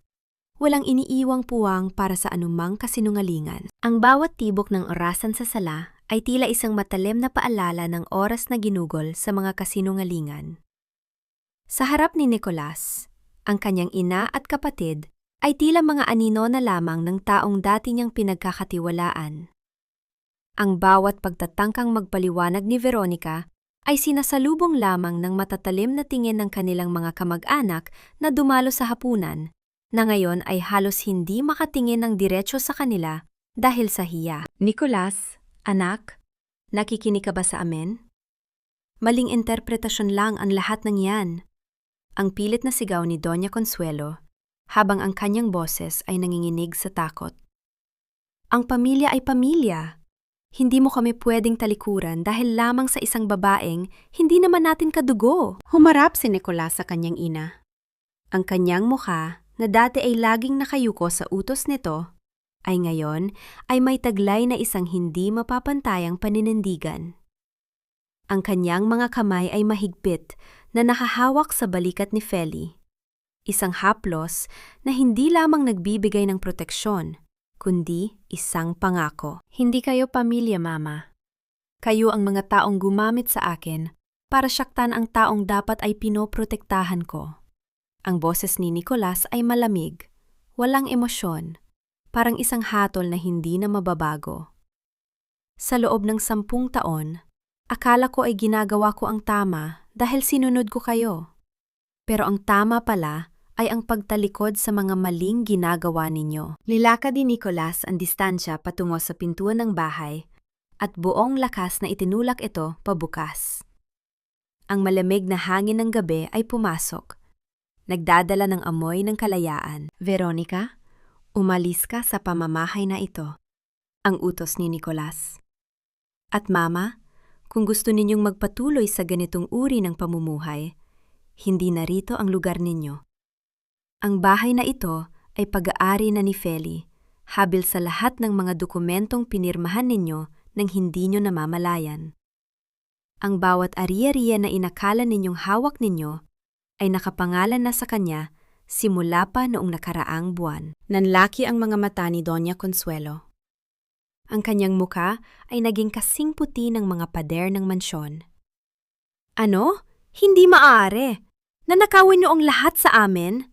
Walang iniiwang puwang para sa anumang kasinungalingan. Ang bawat tibok ng orasan sa sala ay tila isang matalim na paalala ng oras na ginugol sa mga kasinungalingan. Sa harap ni Nicolas, ang kanyang ina at kapatid ay tila mga anino na lamang ng taong dati niyang pinagkakatiwalaan. Ang bawat pagtatangkang magpaliwanag ni Veronica ay sinasalubong lamang ng matatalim na tingin ng kanilang mga kamag-anak na dumalo sa hapunan, na ngayon ay halos hindi makatingin ng diretso sa kanila dahil sa hiya. Nicolas, anak, nakikinig ka ba sa amin? Maling interpretasyon lang ang lahat ng yan. Ang pilit na sigaw ni Doña Consuelo, habang ang kanyang boses ay nanginginig sa takot. Ang pamilya ay pamilya. Hindi mo kami pwedeng talikuran dahil lamang sa isang babaeng hindi naman natin kadugo. Humarap si Nicolas sa kanyang ina. Ang kanyang mukha, na dati ay laging nakayuko sa utos nito, ay ngayon ay may taglay na isang hindi mapapantayang paninindigan. Ang kanyang mga kamay ay mahigpit na nakahawak sa balikat ni Feli. Isang haplos na hindi lamang nagbibigay ng proteksyon, kundi isang pangako. Hindi kayo pamilya, Mama. Kayo ang mga taong gumamit sa akin para saktan ang taong dapat ay pinoprotektahan ko. Ang boses ni Nicolas ay malamig, walang emosyon, parang isang hatol na hindi na mababago. Sa loob ng 10 taon, akala ko ay ginagawa ko ang tama dahil sinunod ko kayo. Pero ang tama pala ay ang pagtalikod sa mga maling ginagawa ninyo. Nilakad ni Nicolas ang distansya patungo sa pintuan ng bahay at buong lakas na itinulak ito pabukas. Ang malamig na hangin ng gabi ay pumasok, nagdadala ng amoy ng kalayaan. Veronica, umalis ka sa pamamahay na ito, ang utos ni Nicolas. At Mama, kung gusto ninyong magpatuloy sa ganitong uri ng pamumuhay, hindi narito ang lugar ninyo. Ang bahay na ito ay pag-aari na ni Feli, habil sa lahat ng mga dokumentong pinirmahan ninyo nang hindi nyo namamalayan. Ang bawat ari-ariya na inakala ninyong hawak ninyo ay nakapangalan na sa kanya simula pa noong nakaraang buwan. Nanlaki ang mga mata ni Doña Consuelo. Ang kanyang muka ay naging kasing puti ng mga pader ng mansyon. Ano? Hindi maaari. Nanakawin niyo ang lahat sa amin?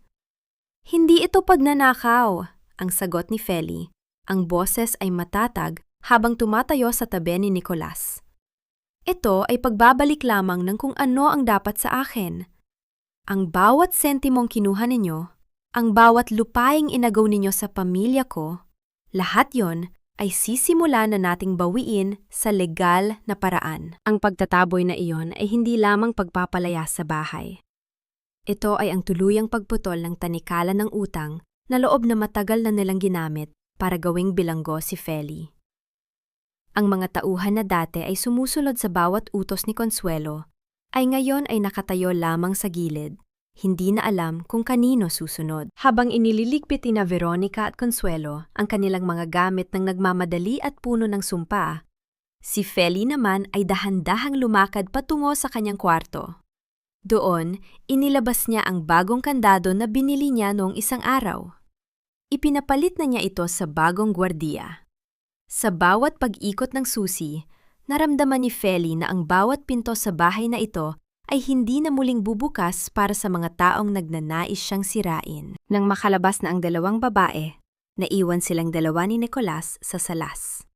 Hindi ito pagnanakaw, ang sagot ni Feli. Ang boses ay matatag habang tumatayo sa tabi ni Nicolas. Ito ay pagbabalik lamang ng kung ano ang dapat sa akin. Ang bawat sentimong kinuha ninyo, ang bawat lupaing inagaw ninyo sa pamilya ko, lahat yon ay sisimula na nating bawiin sa legal na paraan. Ang pagtataboy na iyon ay hindi lamang pagpapalayas sa bahay. Ito ay ang tuluyang pagputol ng tanikala ng utang na loob na matagal na nilang ginamit para gawing bilanggo si Feli. Ang mga tauhan na dati ay sumusunod sa bawat utos ni Consuelo ay ngayon ay nakatayo lamang sa gilid, hindi na alam kung kanino susunod. Habang inililigpit na Veronica at Consuelo ang kanilang mga gamit ng nagmamadali at puno ng sumpa, si Feli naman ay dahan-dahang lumakad patungo sa kanyang kwarto. Doon, inilabas niya ang bagong kandado na binili niya noong isang araw. Ipinapalit na niya ito sa bagong gwardiya. Sa bawat pag-ikot ng susi, naramdaman ni Feli na ang bawat pinto sa bahay na ito ay hindi na muling bubukas para sa mga taong nagnanais siyang sirain. Nang makalabas na ang dalawang babae, naiwan silang dalawa ni Nicolas sa salas.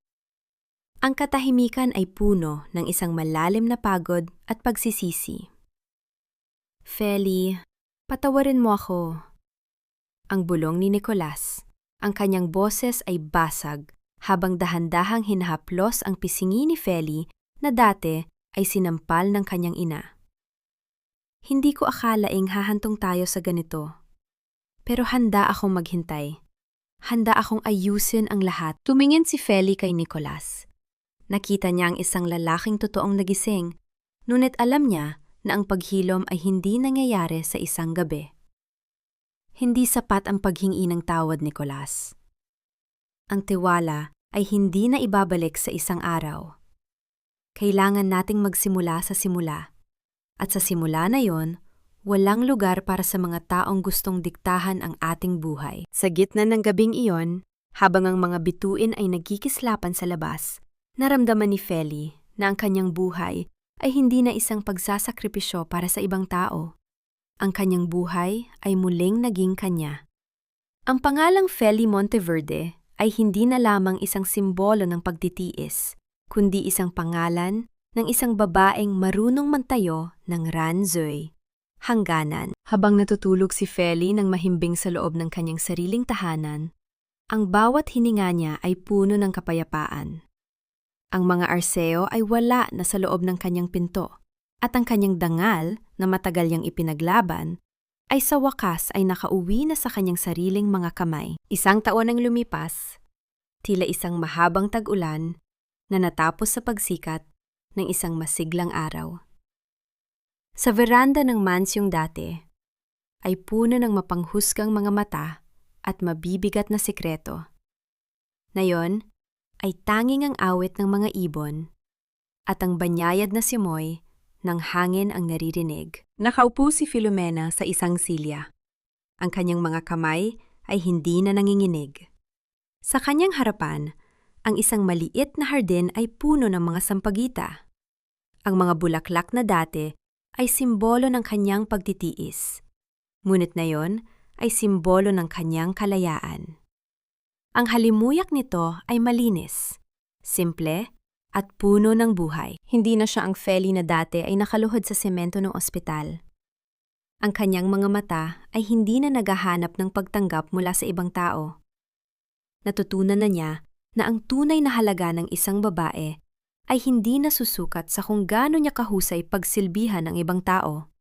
Ang katahimikan ay puno ng isang malalim na pagod at pagsisisi. Feli, patawarin mo ako. Ang bulong ni Nicolas. Ang kanyang boses ay basag habang dahan-dahang hinahaplos ang pisingi ni Feli na dati ay sinampal ng kanyang ina. Hindi ko akalaing hahantong tayo sa ganito. Pero handa akong maghintay. Handa akong ayusin ang lahat. Tumingin si Feli kay Nicolas. Nakita niya ang isang lalaking totoong nagising, ngunit alam niya na ang paghilom ay hindi nangyayari sa isang gabi. Hindi sapat ang paghingi ng tawad, Nicolas. Ang tiwala ay hindi na ibabalik sa isang araw. Kailangan nating magsimula sa simula. At sa simula na yon, walang lugar para sa mga taong gustong diktahan ang ating buhay. Sa gitna ng gabing iyon, habang ang mga bituin ay nagkikislapan sa labas, naramdaman ni Feli na ang kanyang buhay ay hindi na isang pagsasakripisyo para sa ibang tao. Ang kanyang buhay ay muling naging kanya. Ang pangalang Feli Monteverde ay hindi na lamang isang simbolo ng pagtitiis, kundi isang pangalan ng isang babaeng marunong mantayo ng ranzoy, hangganan. Habang natutulog si Feli ng mahimbing sa loob ng kanyang sariling tahanan, ang bawat hininga niya ay puno ng kapayapaan. Ang mga arseo ay wala na sa loob ng kanyang pinto, at ang kanyang dangal na matagal niyang ipinaglaban ay sa wakas ay nakauwi na sa kanyang sariling mga kamay. Isang taon ang lumipas, tila isang mahabang tag-ulan na natapos sa pagsikat ng isang masiglang araw. Sa veranda ng mansyong dati, ay puno ng mapanghusgang mga mata at mabibigat na sikreto. Ngayon, ay tanging ang awit ng mga ibon at ang banyayad na simoy ng hangin ang naririnig. Nakaupo si Filomena sa isang silya. Ang kanyang mga kamay ay hindi na nanginginig. Sa kanyang harapan, ang isang maliit na hardin ay puno ng mga sampagita. Ang mga bulaklak na dati ay simbolo ng kanyang pagtitiis. Ngunit na yon ay simbolo ng kanyang kalayaan. Ang halimuyak nito ay malinis, simple, at puno ng buhay. Hindi na siya ang Feli na dati ay nakaluhod sa semento ng ospital. Ang kanyang mga mata ay hindi na naghahanap ng pagtanggap mula sa ibang tao. Natutunan na niya na ang tunay na halaga ng isang babae ay hindi nasusukat sa kung gaano niya kahusay pagsilbihan ng ibang tao,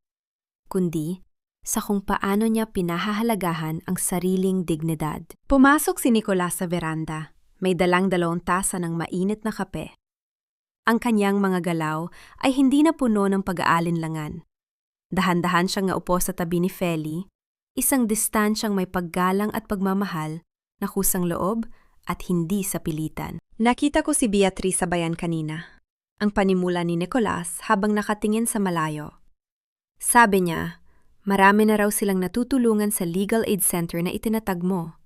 kundi sa kung paano niya pinahahalagahan ang sariling dignidad. Pumasok si Nicolas sa veranda, may dalang 2 tasa ng mainit na kape. Ang kanyang mga galaw ay hindi na puno ng pag-aalinlangan. Dahan-dahan siyang naupo sa tabi ni Feli, isang distansyang may paggalang at pagmamahal na kusang loob at hindi sa pilitan. Nakita ko si Beatrice sa bayan kanina, ang panimula ni Nicolas habang nakatingin sa malayo. Sabi niya, Marami na raw silang natutulungan sa legal aid center na itinatag mo.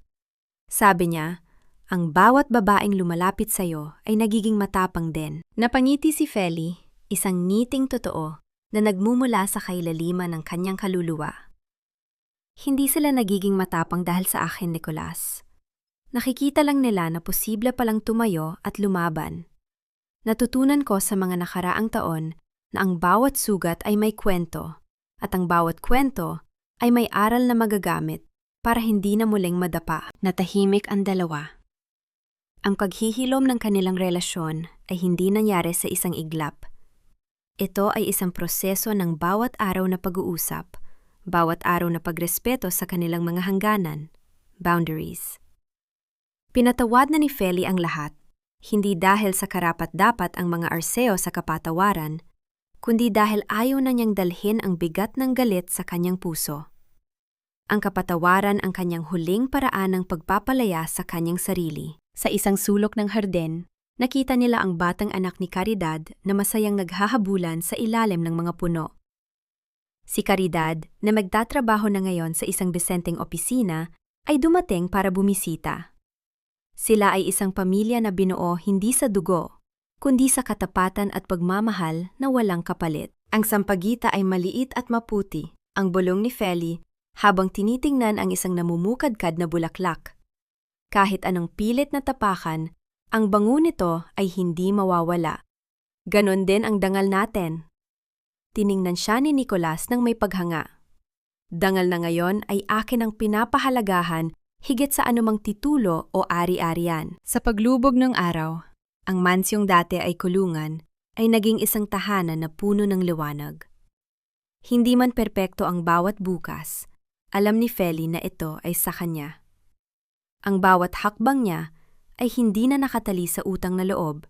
Sabi niya, ang bawat babaeng lumalapit sa'yo ay nagiging matapang din. Napangiti si Feli, isang ngiting totoo na nagmumula sa kailaliman ng kanyang kaluluwa. Hindi sila nagiging matapang dahil sa akin, Nicolas. Nakikita lang nila na posible palang tumayo at lumaban. Natutunan ko sa mga nakaraang taon na ang bawat sugat ay may kwento at ang bawat kwento ay may aral na magagamit para hindi na muling madapa. Natahimik ang dalawa. Ang paghihilom ng kanilang relasyon ay hindi nangyari sa isang iglap. Ito ay isang proseso ng bawat araw na pag-uusap, bawat araw na pagrespeto sa kanilang mga hangganan, boundaries. Pinatawad na ni Feli ang lahat, hindi dahil sa karapat-dapat ang mga arseo sa kapatawaran, kundi dahil ayaw na niyang dalhin ang bigat ng galit sa kanyang puso. Ang kapatawaran ang kanyang huling paraan ng pagpapalaya sa kanyang sarili. Sa isang sulok ng hardin, nakita nila ang batang anak ni Caridad na masayang naghahabulan sa ilalim ng mga puno. Si Caridad, na magtatrabaho na ngayon sa isang besenteng opisina, ay dumating para bumisita. Sila ay isang pamilya na binuo hindi sa dugo, kundi sa katapatan at pagmamahal na walang kapalit. Ang sampagita ay maliit at maputi, ang bulong ni Feli, habang tinitingnan ang isang namumukadkad na bulaklak. Kahit anong pilit na tapakan, ang bango nito ay hindi mawawala. Ganon din ang dangal natin. Tiningnan siya ni Nicolas nang may paghanga. Dangal na ngayon ay akin ang pinapahalagahan higit sa anumang titulo o ari-arian. Sa paglubog ng araw, ang mansyong dati ay kulungan, ay naging isang tahanan na puno ng liwanag. Hindi man perpekto ang bawat bukas, alam ni Feli na ito ay sa kanya. Ang bawat hakbang niya ay hindi na nakatali sa utang na loob,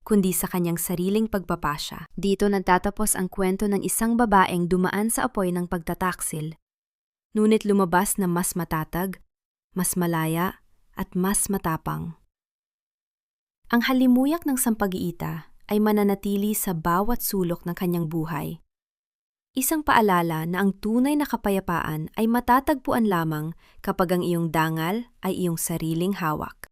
kundi sa kanyang sariling pagpapasya. Dito nagtatapos ang kwento ng isang babaeng dumaan sa apoy ng pagtataksil, ngunit lumabas na mas matatag, mas malaya, at mas matapang. Ang halimuyak ng sampagiita ay mananatili sa bawat sulok ng kanyang buhay. Isang paalala na ang tunay na kapayapaan ay matatagpuan lamang kapag ang iyong dangal ay iyong sariling hawak.